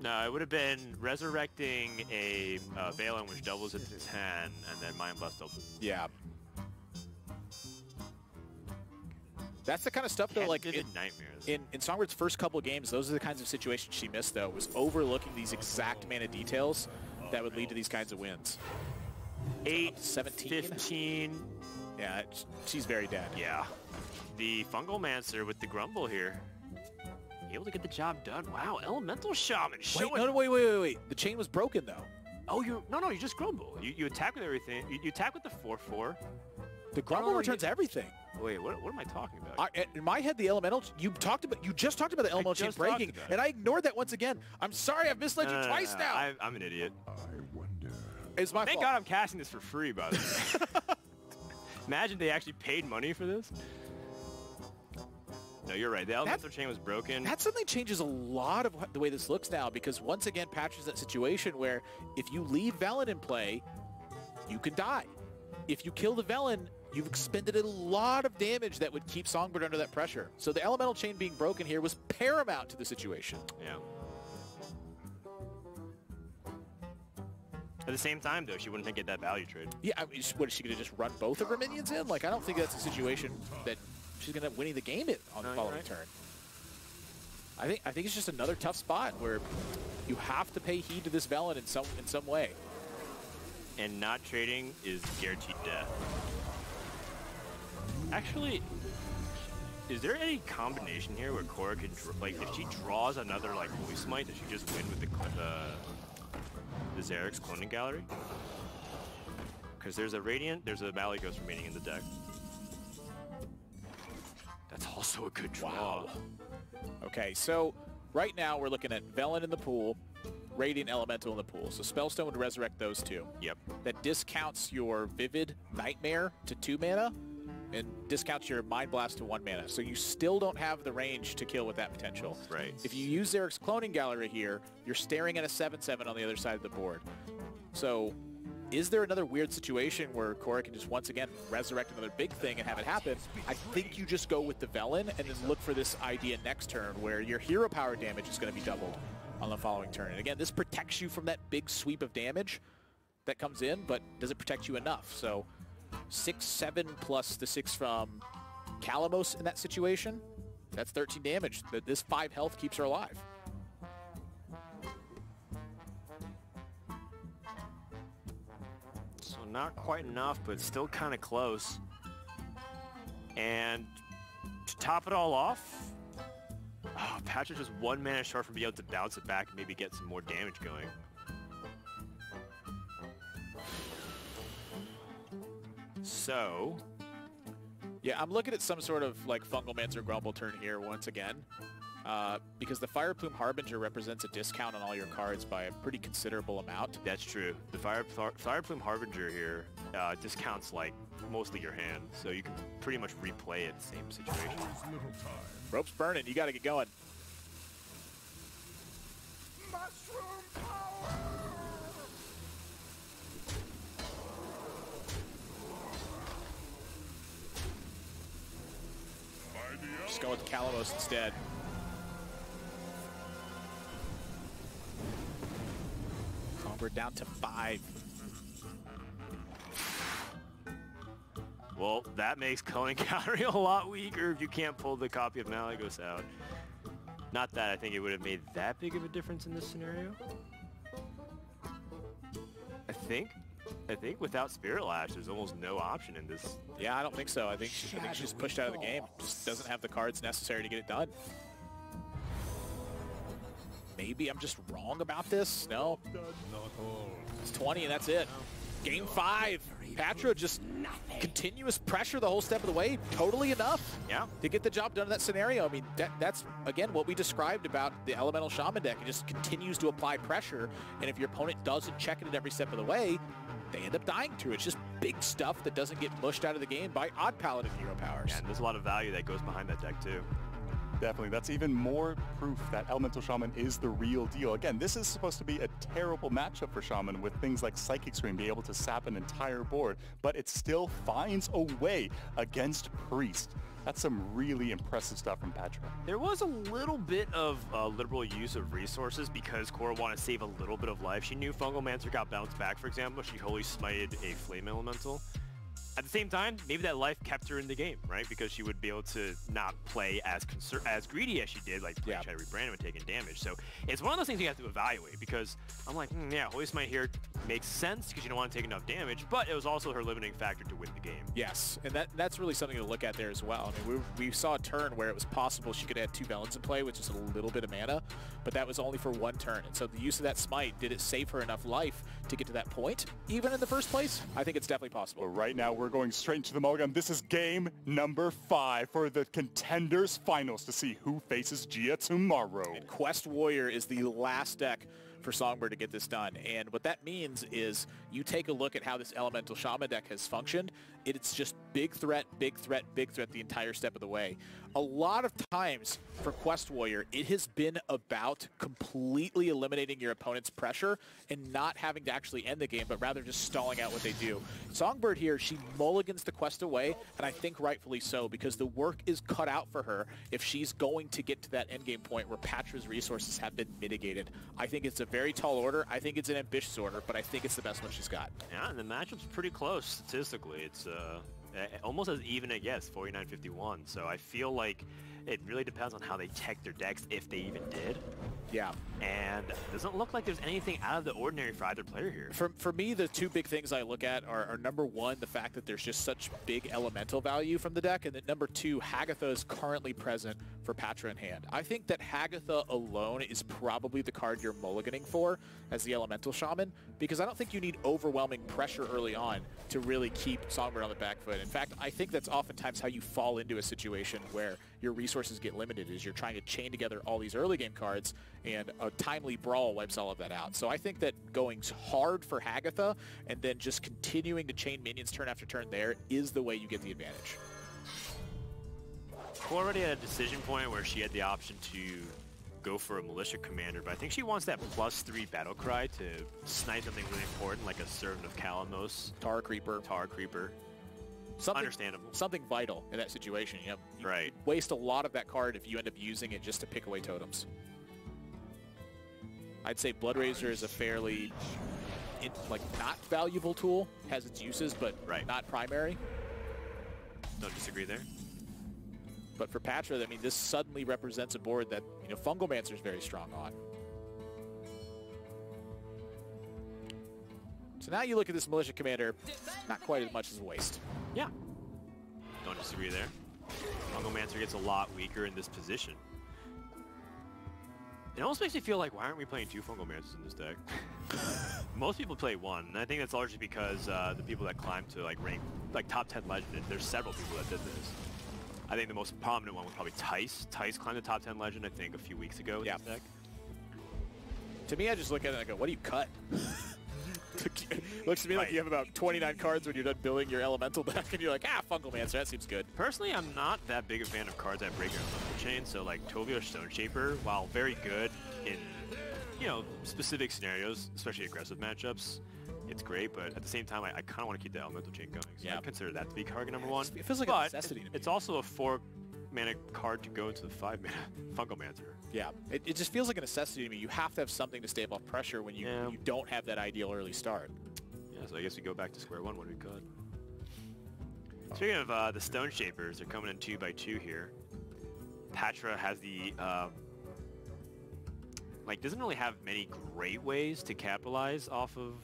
S3: No, it would have been resurrecting a Valen, which doubles it to his hand, and then Mind Blast doubles.
S2: Yeah. That's the kind of stuff, though, like in Songbird's first couple games, those are the kinds of situations she missed, though, was overlooking these exact mana details that would lead to these kinds of wins.
S3: 8,
S2: 17.
S3: 15.
S2: Yeah, she's very dead.
S3: Yeah. The Fungal Mancer with the Grumble here. Able to get the job done. Wow, Elemental Shaman.
S2: Wait. The chain was broken, though.
S3: Oh, you just Grumble. You attack with everything. You attack with the 4/4.
S2: The Grumble returns everything.
S3: Wait, what am I talking about?
S2: In my head, the Elemental, you just talked about the Elemental chain breaking, and I ignored that once again. I'm sorry, I've misled you twice now.
S3: I'm an idiot.
S6: I wonder.
S2: It's my fault.
S3: Thank God I'm casting this for free, by the way. Imagine they actually paid money for this. No, you're right. The Elemental chain was broken.
S2: That suddenly changes a lot of the way this looks now, because once again, Patra's that situation where if you leave Velen in play, you can die. If you kill the Velen, you've expended a lot of damage that would keep Songbird under that pressure. So the Elemental chain being broken here was paramount to the situation.
S3: Yeah. At the same time, though, she wouldn't get that value trade.
S2: Yeah, I mean, what, is she going to just run both of her minions in? Like, I don't think that's a situation that she's going to winning the game on the following turn. I think it's just another tough spot where you have to pay heed to this Velen in some way.
S3: And not trading is guaranteed death. Actually, is there any combination here where Cora could, like, if she draws another, like, Voice Smite, does she just win with the Xerix Cloning Gallery? Because there's a Radiant, there's a Malygos remaining in the deck. That's also a good draw.
S2: Wow. Okay, so right now we're looking at Velen in the pool, Radiant Elemental in the pool. So Spellstone would resurrect those two.
S3: Yep.
S2: That discounts your Vivid Nightmare to 2 mana and discounts your Mind Blast to 1 mana. So you still don't have the range to kill with that potential.
S3: Right.
S2: If you use Xerix Cloning Gallery here, you're staring at a 7/7 on the other side of the board. So is there another weird situation where Cora can just once again resurrect another big thing and have it happen? I think you just go with the Velen and then look for this idea next turn where your hero power damage is going to be doubled on the following turn. And again, this protects you from that big sweep of damage that comes in, but does it protect you enough? So 6/7 plus the 6 from Kalamos in that situation, that's 13 damage. This 5 health keeps her alive.
S3: So not quite enough, but still kind of close. And to top it all off, Patra's just 1 mana short from being able to bounce it back and maybe get some more damage going. So,
S2: yeah, I'm looking at some sort of like Fungal Mancer Grumble turn here once again, because the Fire Plume Harbinger represents a discount on all your cards by a pretty considerable amount.
S3: That's true. The Fire Plume Harbinger here discounts like mostly your hand, so you can pretty much replay it, same situation.
S2: Rope's burning, you got to get going. Just go with Kalamos instead. Songbird down to 5.
S3: Well, that makes Cloning Gallery a lot weaker if you can't pull the copy of Malygos out. Not that I think it would have made that big of a difference in this scenario. I think without Spirit Lash, there's almost no option in this.
S2: Yeah, I don't think so. I think she's just pushed out of the game. Just doesn't have the cards necessary to get it done. Maybe I'm just wrong about this. No. It's 20 and that's it. Game 5. Patra just continuous pressure the whole step of the way. Totally enough to get the job done in that scenario. I mean, that's, again, what we described about the Elemental Shaman deck. It just continues to apply pressure, and if your opponent doesn't check it at every step of the way, they end up dying to it. It's just big stuff that doesn't get mushed out of the game by Odd Paladin hero powers.
S3: Yeah, and there's a lot of value that goes behind that deck, too.
S1: Definitely. That's even more proof that Elemental Shaman is the real deal. Again, this is supposed to be a terrible matchup for Shaman with things like Psychic Scream, be able to sap an entire board, but it still finds a way against Priest. That's some really impressive stuff from Pathra.
S3: There was a little bit of liberal use of resources because Cora wanted to save a little bit of life. She knew Fungal Mancer got bounced back, for example. She Holy Smited a Flame Elemental. At the same time, maybe that life kept her in the game, right? Because she would be able to not play as greedy as she did, like playing Shadowy Brandon and taking damage. So it's one of those things you have to evaluate because I'm like, yeah, Holy Smite here makes sense because you don't want to take enough damage, but it was also her limiting factor to win the game.
S2: Yes, and that's really something to look at there as well. I mean, we saw a turn where it was possible she could add 2 Melons in play, which is a little bit of mana, but that was only for 1 turn. And so the use of that Smite, did it save her enough life to get to that point, even in the first place? I think it's definitely possible.
S1: Well, right now, we're going straight into the mulligan. This is game number 5 for the Contenders finals to see who faces Jia tomorrow.
S2: And Quest Warrior is the last deck for Songbird to get this done. And what that means is you take a look at how this Elemental Shaman deck has functioned. It's just big threat, big threat, big threat the entire step of the way. A lot of times for Quest Warrior, it has been about completely eliminating your opponent's pressure and not having to actually end the game, but rather just stalling out what they do. Songbird here, she mulligans the quest away, and I think rightfully so, because the work is cut out for her if she's going to get to that endgame point where Patra's resources have been mitigated. I think it's a very tall order. I think it's an ambitious order, but I think it's the best one she's got.
S3: Yeah, and the matchup's pretty close statistically. It's almost as even it gets, 49-51. So I feel like it really depends on how they tech their decks, if they even did.
S2: Yeah.
S3: And it doesn't look like there's anything out of the ordinary for either player here.
S2: For me, the 2 big things I look at are number 1, the fact that there's just such big elemental value from the deck, and then number 2, Hagatha is currently present for Pathra in hand. I think that Hagatha alone is probably the card you're mulliganing for as the Elemental Shaman, because I don't think you need overwhelming pressure early on to really keep Songbird on the back foot. In fact, I think that's oftentimes how you fall into a situation where your resources get limited, is you're trying to chain together all these early game cards, and a timely brawl wipes all of that out. So I think that going hard for Hagatha and then just continuing to chain minions turn after turn there is the way you get the advantage.
S3: Cora already had a decision point where she had the option to go for a Militia Commander, but I think she wants that +3 battle cry to snipe something really important, like a Servant of Kalamos.
S2: Tar Creeper.
S3: Understandable.
S2: Something vital in that situation. You
S3: right.
S2: Waste a lot of that card if you end up using it just to pick away totems. I'd say Bloodraiser is a fairly not valuable tool. Has its uses, but not primary.
S3: Don't disagree there.
S2: But for Pathra, I mean, this suddenly represents a board that Fungal Mancer is very strong on. So now you look at this Militia Commander, not quite as much as a waste.
S3: Yeah. Don't disagree there. Fungal Mancer gets a lot weaker in this position. It almost makes me feel like, why aren't we playing 2 Fungal Mancers in this deck? Most people play 1, and I think that's largely because the people that climb to rank top 10 legend, and there's several people that did this. I think the most prominent one was probably Tice. Tice climbed the top 10 legend, I think, a few weeks ago in this deck.
S2: To me, I just look at it and I go, what do you cut? Looks to me like you have about 29 cards when you're done building your elemental deck, and you're like, Fungal Mancer, that seems good.
S3: Personally, I'm not that big a fan of cards that break your elemental chain, so Tovio Stone Shaper, while very good in, specific scenarios, especially aggressive matchups, it's great, but at the same time, I kind of want to keep the elemental chain going. So I consider that to be card number 1.
S2: It feels like a necessity to me.
S3: It's also a 4-mana card to go into the 5-mana Fungal Mancer.
S2: Yeah, it just feels like a necessity to me. You have to have something to stave off pressure when you don't have that ideal early start.
S3: Yeah, so I guess we go back to square one when we could. Speaking of the Stone Shapers, they're coming in 2x2 here. Pathra has the doesn't really have many great ways to capitalize off of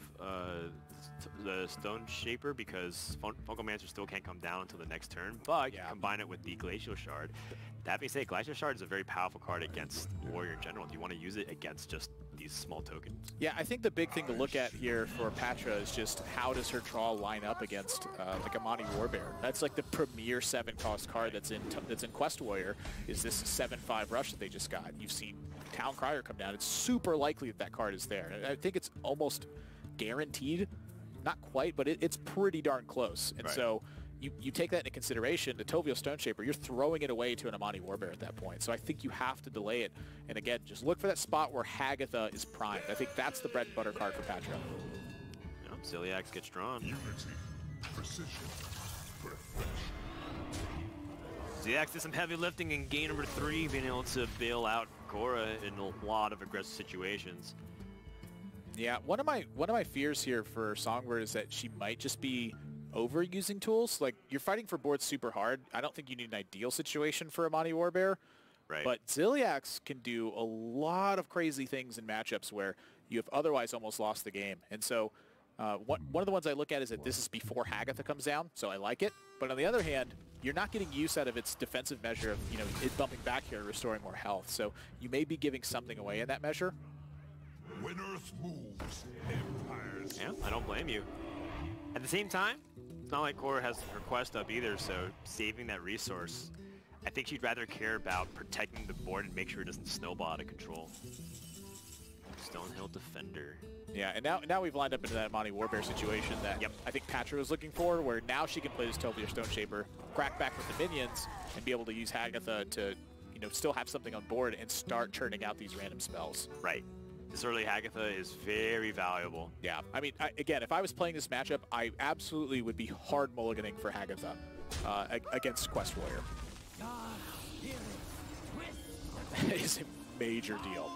S3: the Stone Shaper, because Fungal Mancer still can't come down until the next turn, but combine it with the Glacial Shard. That being said, Glacial Shard is a very powerful card against Warrior in general. Do you want to use it against just these small tokens? Yeah,
S2: I think the big thing to look at here for Pathra is just how does her draw line up against a Amani Warbear. That's the premier 7-cost card that's in Quest Warrior, is this 7/5 rush that they just got. You've seen Town Crier come down. It's super likely that card is there. I think it's almost guaranteed. Not quite, but it's pretty darn close. And so, you take that into consideration, the Tovio Stone Shaper, you're throwing it away to an Amani Warbear at that point. So I think you have to delay it. And again, just look for that spot where Hagatha is primed. I think that's the bread and butter card for Pathra.
S3: Yep, Ziliax gets drawn.
S7: Unity, precision, perfection.
S3: Ziliax did some heavy lifting in game number 3, being able to bail out Cora in a lot of aggressive situations.
S2: Yeah, one of my fears here for Songbird is that she might just be overusing tools. Like, you're fighting for boards super hard. I don't think you need an ideal situation for Amani Warbear.
S3: Right.
S2: But Ziliax can do a lot of crazy things in matchups where you have otherwise almost lost the game. And so one of the ones I look at is that this is before Hagatha comes down, so I like it. But on the other hand, you're not getting use out of its defensive measure of, you know, it bumping back here, restoring more health. So you may be giving something away in that measure.
S7: When Earth moves, empires.
S3: Yeah, I don't blame you. At the same time, it's not like Cora has her quest up either, so saving that resource, I think she'd rather care about protecting the board and make sure it doesn't snowball out of control. Stonehill Defender.
S2: Yeah, and now we've lined up into that Amani Warbear situation that I think Pathra was looking for, where now she can play this Tovio Stone Shaper, crack back with the minions, and be able to use Hagatha to, you know, still have something on board and start churning out these random spells.
S3: Right. This early Hagatha is very valuable.
S2: Yeah, I mean, again, if I was playing this matchup, I absolutely would be hard mulliganing for Hagatha against Quest Warrior. It is a major deal.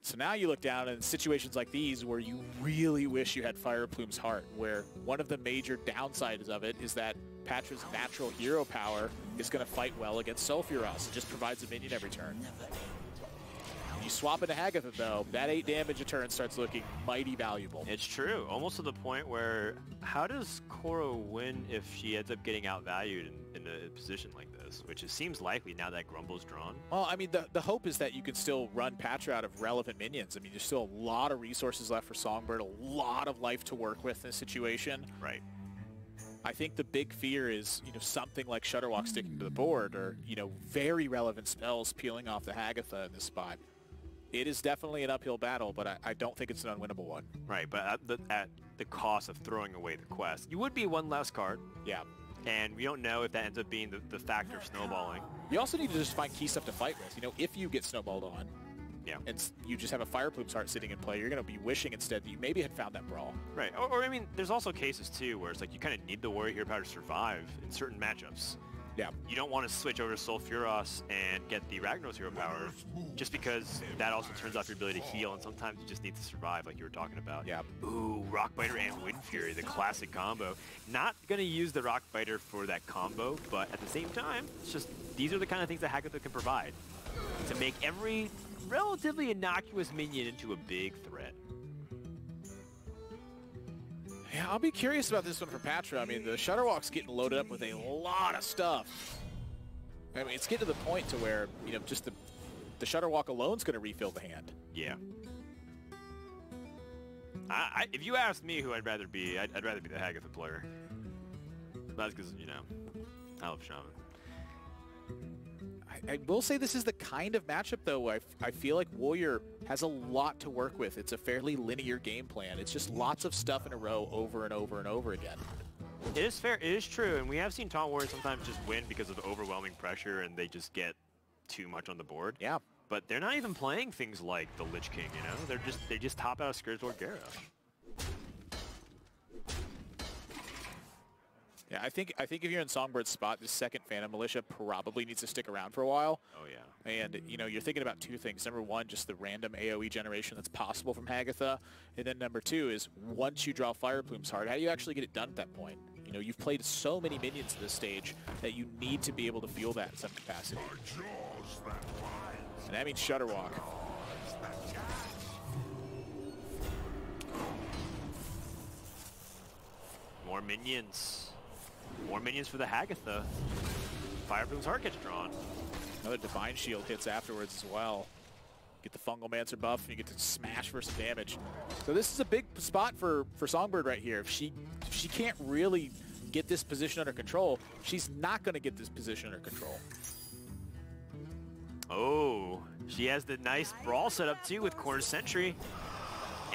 S2: So now you look down in situations like these where you really wish you had Fire Plume's Heart, where one of the major downsides of it is that Patra's natural hero power is going to fight well against Sulfuros. It just provides a minion every turn. You swap into Hagatha, though, that 8 damage a turn starts looking mighty valuable.
S3: It's true, almost to the point where how does Cora win if she ends up getting outvalued in a position like this, which it seems likely now that Grumble's drawn?
S2: Well, I mean, the hope is that you can still run Patra out of relevant minions. I mean, there's still a lot of resources left for Songbird, a lot of life to work with in this situation.
S3: Right.
S2: I think the big fear is, you know, something like Shutterwalk sticking to the board, or, you know, very relevant spells peeling off the Hagatha in this spot. It is definitely an uphill battle, but I don't think it's an unwinnable one.
S3: Right, but at the cost of throwing away the quest. You would be one less card.
S2: Yeah.
S3: And we don't know if that ends up being the factor of snowballing.
S2: You also need to just find key stuff to fight with. You know, if you get snowballed on, and you just have a Fire Plume's Heart sitting in play, you're going to be wishing instead that you maybe had found that brawl.
S3: Right, or I mean, there's also cases too where it's like you kind of need the Warrior Hero Power to survive in certain matchups.
S2: Yeah.
S3: You don't want to switch over to Sulfuros and get the Ragnaros Hero Power just because that also turns off your ability to heal, and sometimes you just need to survive like you were talking about.
S2: Yeah.
S3: Ooh, Rockbiter and Wind Fury, the classic combo. Not going to use the Rockbiter for that combo, but at the same time, it's just these are the kind of things that Hagatha can provide to make every relatively innocuous minion into a big threat.
S2: Yeah, I'll be curious about this one for Patra. I mean, the Shutterwalk's getting loaded up with a lot of stuff. I mean, it's getting to the point to where, you know, just the Shutterwalk alone's going to refill the hand.
S3: Yeah. If you asked me who I'd rather be, I'd rather be the Hagatha player. That's because, you know, I love Shaman.
S2: I will say this is the kind of matchup, though, I feel like Warrior has a lot to work with. It's a fairly linear game plan. It's just lots of stuff in a row over and over and over again.
S3: It is fair. It is true. And we have seen Taunt Warriors sometimes just win because of overwhelming pressure and they just get too much on the board.
S2: Yeah.
S3: But they're not even playing things like the Lich King, you know? They just top out Scourgelord Gyarados.
S2: Yeah, I think if you're in Songbird's spot, this second Phantom Militia probably needs to stick around for a while.
S3: Oh, yeah.
S2: And, you know, you're thinking about two things. Number one, just the random AoE generation that's possible from Hagatha. And then number two is, once you draw Fire Plume's Heart, how do you actually get it done at that point? You know, you've played so many minions at this stage that you need to be able to feel that in some capacity. And that means Shutterwalk.
S3: More minions. More minions for the Hagatha. Fire Plume's Heart gets drawn.
S2: Another Divine Shield hits afterwards as well. Get the Fungal Mancer buff, and you get to smash for some damage. So this is a big spot for Songbird right here. If she can't really get this position under control, she's not going to get this position under control.
S3: Oh, she has the nice brawl set up too with Corner Sentry.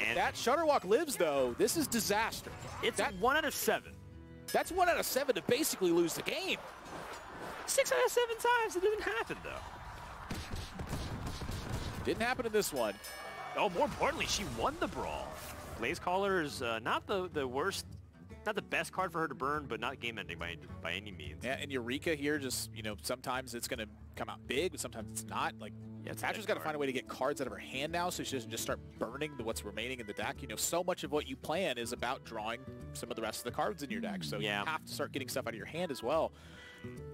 S2: If that Shutterwalk lives, though, this is disaster.
S3: It's 1 out of 7.
S2: That's 1 out of 7 to basically lose the game.
S3: 6 out of 7 times. It didn't happen, though.
S2: Didn't happen in this one.
S3: Oh, more importantly, she won the brawl. Blaze Caller is not the worst, not the best card for her to burn, but not game-ending by any means.
S2: Yeah, and Eureka here just, sometimes it's going to come out big, but sometimes it's not. Like, Patra's got to find a way to get cards out of her hand now so she doesn't just start burning what's remaining in the deck. So much of what you plan is about drawing some of the rest of the cards in your deck. So you have to start getting stuff out of your hand as well.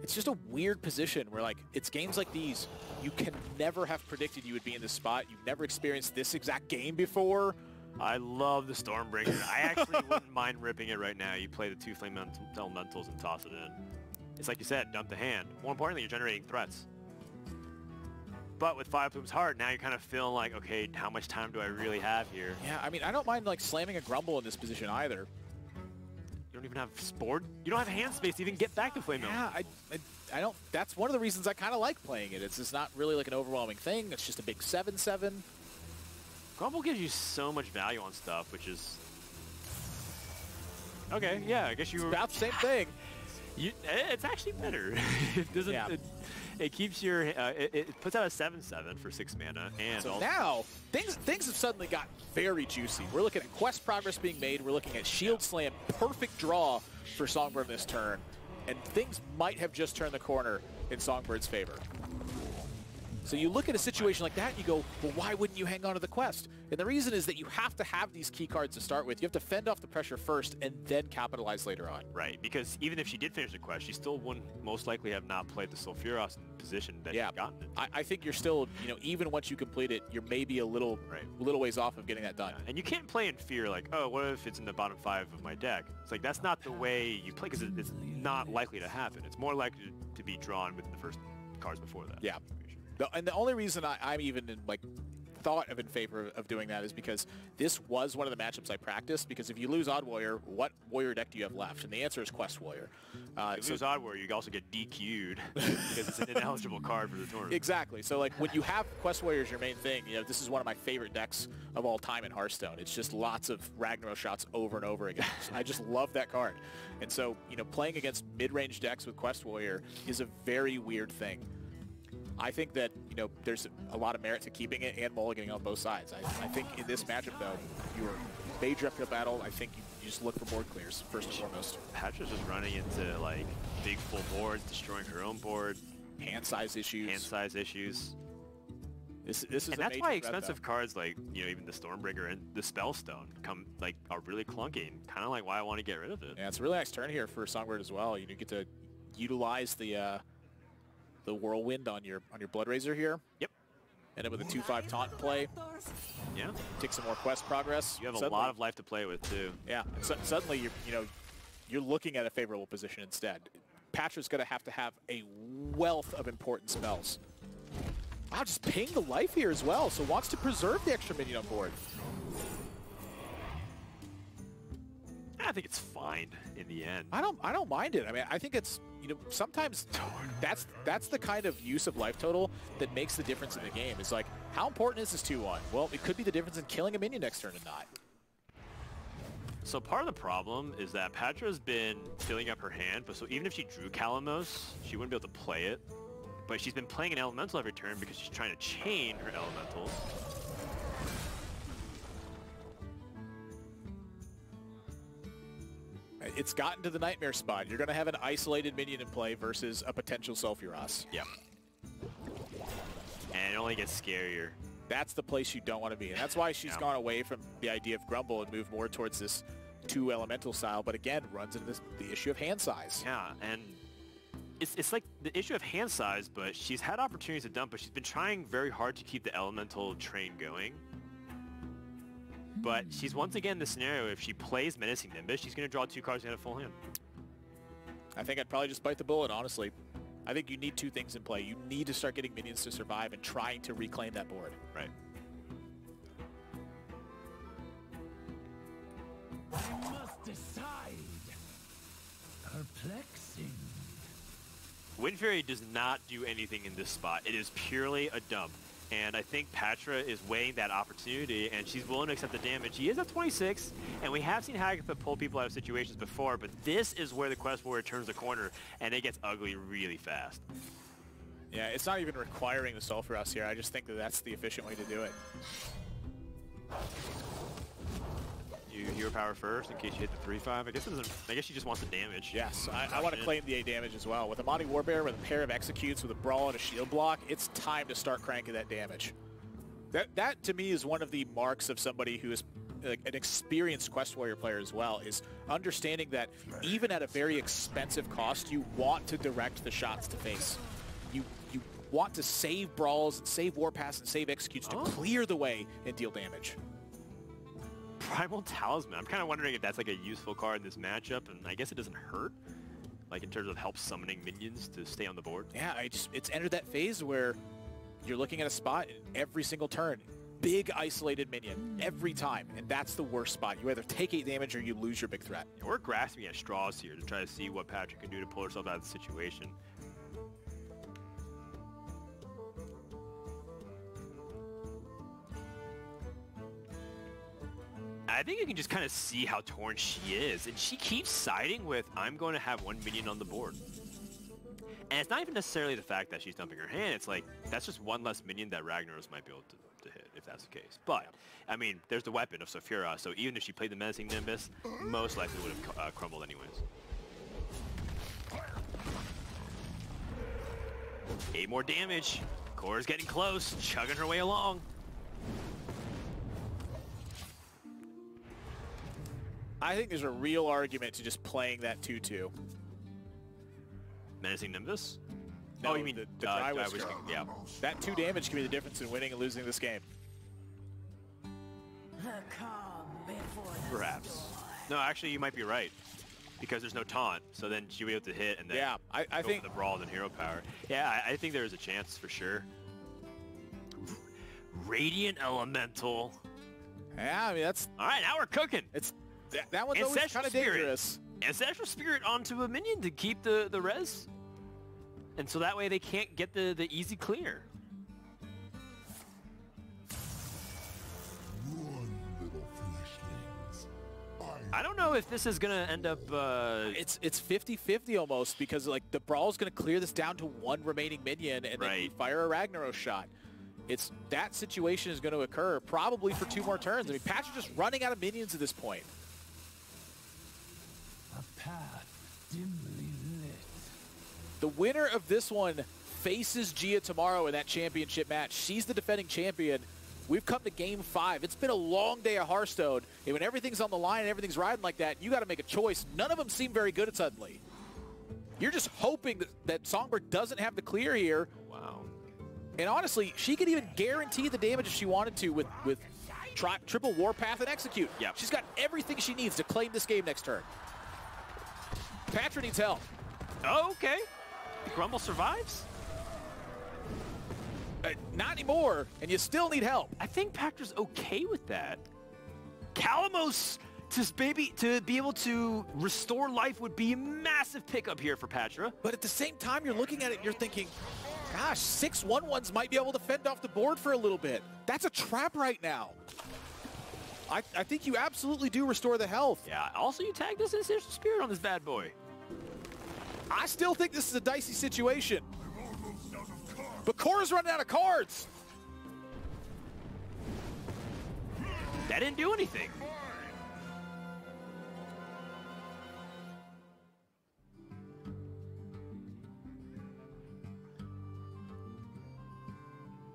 S2: It's just a weird position where, like, it's games like these. You can never have predicted you would be in this spot. You've never experienced this exact game before.
S3: I love the Stormbreaker. I actually wouldn't mind ripping it right now. You play the 2 Flame Elementals and toss it in. It's like you said, dump the hand. More importantly, you're generating threats. But with 5 Plumes Heart, now you're kind of feeling like, okay, how much time do I really have here?
S2: Yeah, I mean, I don't mind, like, slamming a Grumble in this position either.
S3: You don't even have Sport. You don't have hand space to even get back to Flame Mill.
S2: Yeah, I don't. That's one of the reasons I kind of like playing it. It's just not really like an overwhelming thing. It's just a big 7/7.
S3: Grumble gives you so much value on stuff, which is okay. Yeah, I guess you were
S2: about the same thing.
S3: It's actually better. It doesn't. Yeah. It keeps your. It puts out a 7/7 for 6 mana, and
S2: so now things have suddenly got very juicy. We're looking at quest progress being made. We're looking at Shield Slam, perfect draw for Songbird this turn, and things might have just turned the corner in Songbird's favor. So you look at a situation like that and you go, well, why wouldn't you hang on to the quest? And the reason is that you have to have these key cards to start with. You have to fend off the pressure first and then capitalize later on.
S3: Right, because even if she did finish the quest, she still wouldn't most likely have not played the Sulfuros position that she'd gotten it.
S2: I think you're still, even once you complete it, you're maybe a little ways off of getting that done.
S3: Yeah. And you can't play in fear like, oh, what if it's in the bottom 5 of my deck? It's like, that's not the way you play, because it's not likely to happen. It's more likely to be drawn within the first cards before that.
S2: Yeah. And the only reason I'm even in, thought of in favor of doing that is because this was one of the matchups I practiced, because if you lose Odd Warrior, what Warrior deck do you have left? And the answer is Quest Warrior.
S3: If you lose Odd Warrior, you also get DQ'd because it's an ineligible card for the tournament.
S2: Exactly. So when you have Quest Warrior as your main thing, this is one of my favorite decks of all time in Hearthstone. It's just lots of Ragnarok shots over and over again. I just love that card. And so, playing against mid-range decks with Quest Warrior is a very weird thing. I think that, there's a lot of merit to keeping it and mulliganing on both sides. I think in this matchup, though, you were Mage up to battle. I think you just look for board clears, first and foremost.
S3: Patra's just running into, big full boards, destroying her own board.
S2: Hand size issues. This is
S3: and that's why expensive cards like, even the Stormbreaker and the Spellstone are really clunky, and kind of why I want to get rid of it.
S2: Yeah, it's a really nice turn here for Songbird as well. You get to utilize the Whirlwind on your Blood Razor here.
S3: Yep.
S2: And then with a 2/5 taunt play.
S3: Yeah.
S2: Take some more quest progress.
S3: You have a lot of life to play with too.
S2: Yeah. So suddenly you're looking at a favorable position instead. Patra's going to have a wealth of important spells. Wow, just paying the life here as well. So wants to preserve the extra minion on board.
S3: I think it's fine in the end.
S2: I don't mind it. I mean, I think it's, sometimes that's the kind of use of life total that makes the difference in the game. It's like, how important is this 2-1? Well, it could be the difference in killing a minion next turn and not.
S3: So part of the problem is that Patra's been filling up her hand, but so even if she drew Kalamos, she wouldn't be able to play it. But she's been playing an elemental every turn because she's trying to chain her elementals.
S2: It's gotten to the nightmare spot. You're going to have an isolated minion in play versus a potential Sulfuros.
S3: Yep. And it only gets scarier.
S2: That's the place you don't want to be. And that's why she's gone away from the idea of Grumble and moved more towards this 2 elemental style, but again, runs into the issue of hand size.
S3: Yeah, and it's like the issue of hand size, but she's had opportunities to dump, but she's been trying very hard to keep the elemental train going. But she's once again the scenario, if she plays Menacing Nimbus, she's going to draw 2 cards and have a full hand.
S2: I think I'd probably just bite the bullet, honestly. I think you need 2 things in play. You need to start getting minions to survive and trying to reclaim that board.
S3: Right.
S6: I must decide. Perplexing.
S3: Wind Fury does not do anything in this spot. It is purely a dump. And I think Pathra is weighing that opportunity, and she's willing to accept the damage. He is at 26, and we have seen Hagatha pull people out of situations before, but this is where the Quest Warrior turns the corner, and it gets ugly really fast.
S2: Yeah, it's not even requiring the Sulfur House here. I just think that that's the efficient way to do it.
S3: You hero power first in case you hit the 3-5. I guess it doesn't. I guess she just wants the damage.
S2: Yes, I want to claim the A damage as well. With a Amani Warbear, with a pair of executes, with a brawl and a shield block, it's time to start cranking that damage. That to me is one of the marks of somebody who is like an experienced Quest Warrior player as well, is understanding that even at a very expensive cost, you want to direct the shots to face. You want to save brawls, and save warpaths, and save executes to clear the way and deal damage.
S3: Primal Talisman. I'm kind of wondering if that's like a useful card in this matchup, and I guess it doesn't hurt, like in terms of help summoning minions to stay on the board.
S2: Yeah, it's entered that phase where you're looking at a spot every single turn. Big isolated minion every time, and that's the worst spot. You either take 8 damage or you lose your big threat.
S3: We're grasping at straws here to try to see what Pathra can do to pull herself out of the situation. I think you can just kind of see how torn she is, and she keeps siding with, I'm going to have 1 minion on the board. And it's not even necessarily the fact that she's dumping her hand, it's like, that's just 1 less minion that Ragnaros might be able to hit, if that's the case. But, I mean, there's the weapon of Saphira, so even if she played the Menacing Nimbus, most likely would have crumbled anyways. 8 more damage. Cora's getting close, chugging her way along.
S2: I think there's a real argument to just playing that 2-2.
S3: Menacing Nimbus?
S2: No,
S3: oh, you mean
S2: the Dry Whisker.
S3: Yeah.
S2: That 2 damage can be the difference in winning and losing this game.
S3: Perhaps. No, actually, you might be right. Because there's no taunt, so then she'll be able to hit and then
S2: I think
S3: the brawl and hero power. Yeah, I think there is a chance for sure. Radiant Elemental.
S2: Yeah, I mean, that's...
S3: All right, now we're cooking.
S2: It's that one's always kind of dangerous.
S3: Ancestral Spirit onto a minion to keep the res. And so that way they can't get the easy clear. I don't know if this is going to end up...
S2: It's 50-50 almost, because like the brawl's going to clear this down to 1 remaining minion and then you fire a Ragnaros shot. That situation is going to occur probably for 2 more turns. I mean, Pathra's just running out of minions at this point.
S6: A path dimly lit.
S2: The winner of this one faces Jia tomorrow in that championship match. She's the defending champion. We've come to game 5. It's been a long day of Hearthstone, and when everything's on the line and everything's riding like that, you got to make a choice. None of them seem very good suddenly. You're just hoping that Songbird doesn't have the clear here.
S3: Wow.
S2: And honestly, she could even guarantee the damage if she wanted to with triple Warpath and Execute.
S3: Yep.
S2: She's got everything she needs to claim this game next turn. Pathra needs help.
S3: Oh, okay. Grumble survives?
S2: Not anymore, and you still need help.
S3: I think Pathra's okay with that. Calamos to be able to restore life would be a massive pickup here for Pathra.
S2: But at the same time, you're looking at it and you're thinking, gosh, 6 1/1s might be able to fend off the board for a little bit. That's a trap right now. I think you absolutely do restore the health.
S3: Yeah, also you tagged us Ancestral Spirit on this bad boy.
S2: I still think this is a dicey situation. But Cora's running out of cards.
S3: That didn't do anything.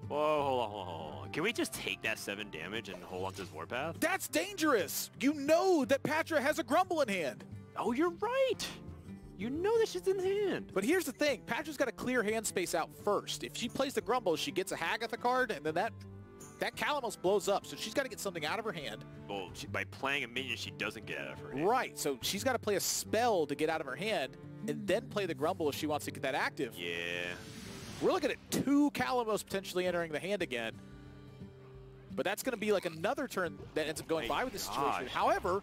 S3: Whoa, hold on. Can we just take that 7 damage and hold on to this Warpath?
S2: That's dangerous. You know that Pathra has a Grumble in hand.
S3: Oh, you're right. You know that she's in hand.
S2: But here's the thing. Patra's got to clear hand space out first. If she plays the Grumble, she gets a Hagatha card, and then that Calamos blows up. So she's got to get something out of her hand.
S3: Well, by playing a minion, she doesn't get out of her hand.
S2: Right. So she's got to play a spell to get out of her hand, and then play the Grumble if she wants to get that active.
S3: Yeah.
S2: We're looking at 2 Calamos potentially entering the hand again. But that's going to be like another turn that ends up going by with this situation. However,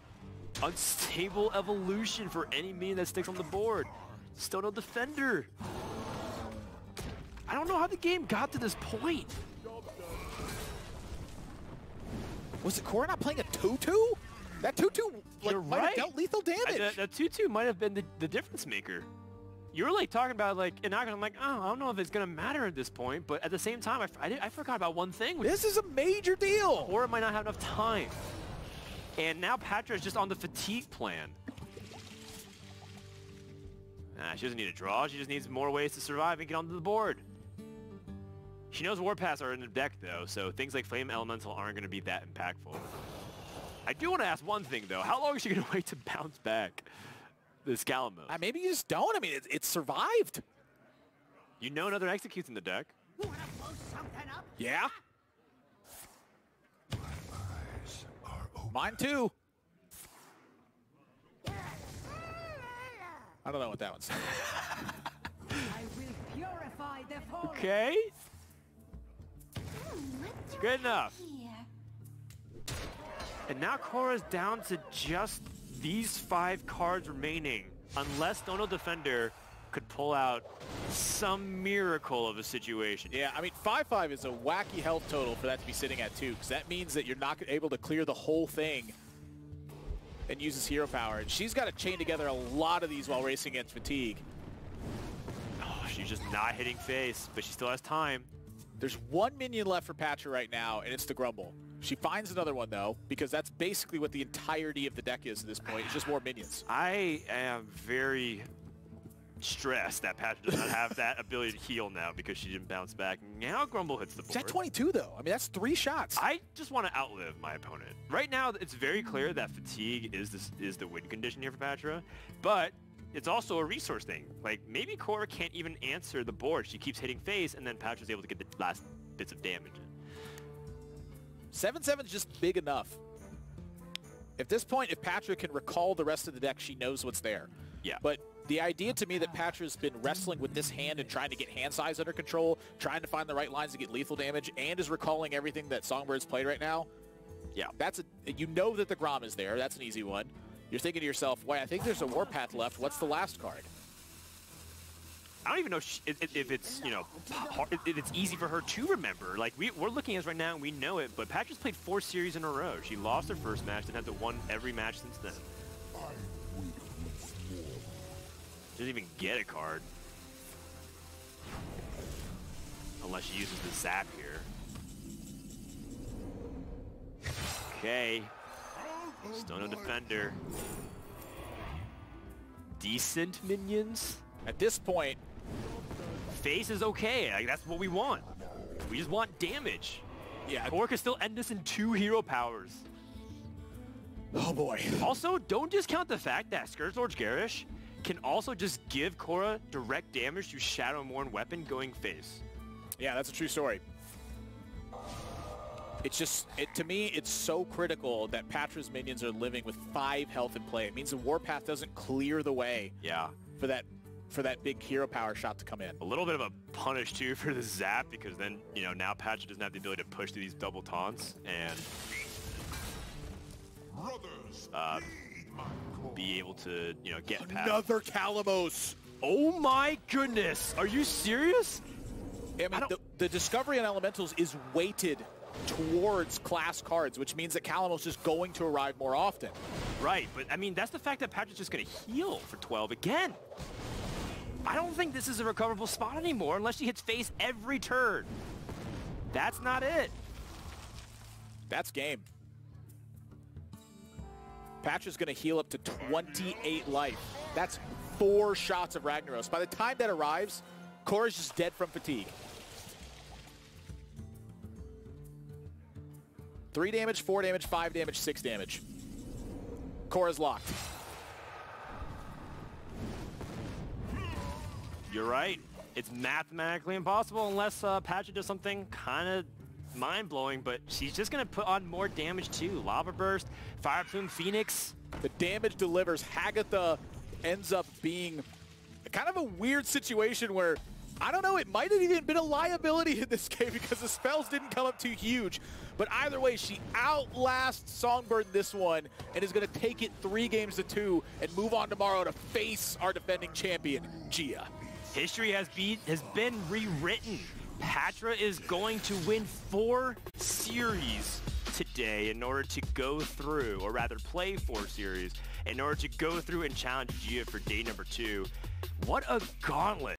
S3: unstable evolution for any minion that sticks on the board. Still no defender. I don't know how the game got to this point.
S2: Was it Cora not playing a 2-2? That 2-2 like, might have dealt lethal damage.
S3: The 2-2 might have been the difference maker. You were like talking about like, and I'm like, oh, I don't know if it's gonna matter at this point, but at the same time, I forgot about one thing.
S2: This is a major deal.
S3: Cora might not have enough time. And now Pathra is just on the fatigue plan. She doesn't need a draw, she just needs more ways to survive and get onto the board. She knows Warpaths are in the deck though, so things like Flame Elemental aren't going to be that impactful. I do want to ask one thing though, how long is she going to wait to bounce back the Scalamose?
S2: Maybe you just don't. I mean, it survived.
S3: You know another Executes in the deck.
S2: Yeah. Mine too. I don't know what that one's.
S3: Okay. Good enough. And now Cora's down to just these 5 cards remaining, unless Dono Defender could pull out some miracle of a situation.
S2: Yeah, I mean, 5-5 is a wacky health total for that to be sitting at 2, because that means that you're not able to clear the whole thing and use his hero power. And she's got to chain together a lot of these while racing against fatigue.
S3: Oh, she's just not hitting face, but she still has time.
S2: There's 1 minion left for Pathra right now, and it's the Grumble. She finds another one, though, because that's basically what the entirety of the deck is at this point. It's just more minions.
S3: I am very stressed that Pathra does not have that ability to heal now because she didn't bounce back. Now Grumble hits the board.
S2: She's at 22, though. I mean, that's 3 shots.
S3: I just want to outlive my opponent. Right now, it's very clear that fatigue is the win condition here for Pathra, but it's also a resource thing. Like, maybe Cora can't even answer the board. She keeps hitting face, and then Patra's able to get the last bits of damage in.
S2: 7-7 is just big enough. At this point, if Pathra can recall the rest of the deck, she knows what's there.
S3: Yeah.
S2: But the idea to me that Patra's been wrestling with this hand and trying to get hand size under control, trying to find the right lines to get lethal damage, and is recalling everything that Songbird's played right now,
S3: yeah,
S2: you know that the Grom is there. That's an easy one. You're thinking to yourself, wait, I think there's a Warpath left. What's the last card?
S3: I don't even know if it's, you know, if it's easy for her to remember. Like, we're looking at this right now and we know it, but Patra's played 4 series in a row. She lost her first match and had to win every match since then. Doesn't even get a card. Unless she uses the zap here. Okay. Stono Defender. Decent minions.
S2: At this point,
S3: face is okay. Like, that's what we want. We just want damage.
S2: Yeah.
S3: Cora can still end this in 2 hero powers.
S2: Oh boy.
S3: Also, don't discount the fact that Scourgelord Garish can also just give Cora direct damage to Shadowmourne weapon going face.
S2: Yeah, that's a true story. It's just, to me, it's so critical that Patra's minions are living with 5 health in play. It means the Warpath doesn't clear the way.
S3: Yeah.
S2: For that big hero power shot to come in.
S3: A little bit of a punish too for the zap, because then, you know, now Patra doesn't have the ability to push through these double taunts and be able to, you know, get past.
S2: Another Scalamose.
S3: Oh my goodness. Are you serious?
S2: I mean, the discovery on elementals is weighted towards class cards, which means that Scalamose is going to arrive more often. Right,
S3: but I mean, that's the fact that Patra's just going to heal for 12 again. I don't think this is a recoverable spot anymore unless she hits face every turn. That's not it.
S2: That's game. Patra's going to heal up to 28 life. That's 4 shots of Ragnaros. By the time that arrives, Cora's just dead from fatigue. 3 damage, 4 damage, 5 damage, 6 damage. Cora's locked.
S3: You're right. It's mathematically impossible unless Patra does something kind of mind-blowing, but she's just going to put on more damage too. Lava Burst, Fire Plume Phoenix.
S2: The damage delivers. Hagatha ends up being kind of a weird situation where, I don't know, it might have even been a liability in this game because the spells didn't come up too huge. But either way, she outlasts Songbird in this one and is going to take it 3 games to 2 and move on tomorrow to face our defending champion, Jia.
S3: History has been rewritten. Patra is going to win 4 series today in order to go through, or rather play 4 series, in order to go through and challenge Jia for day number 2. What a gauntlet.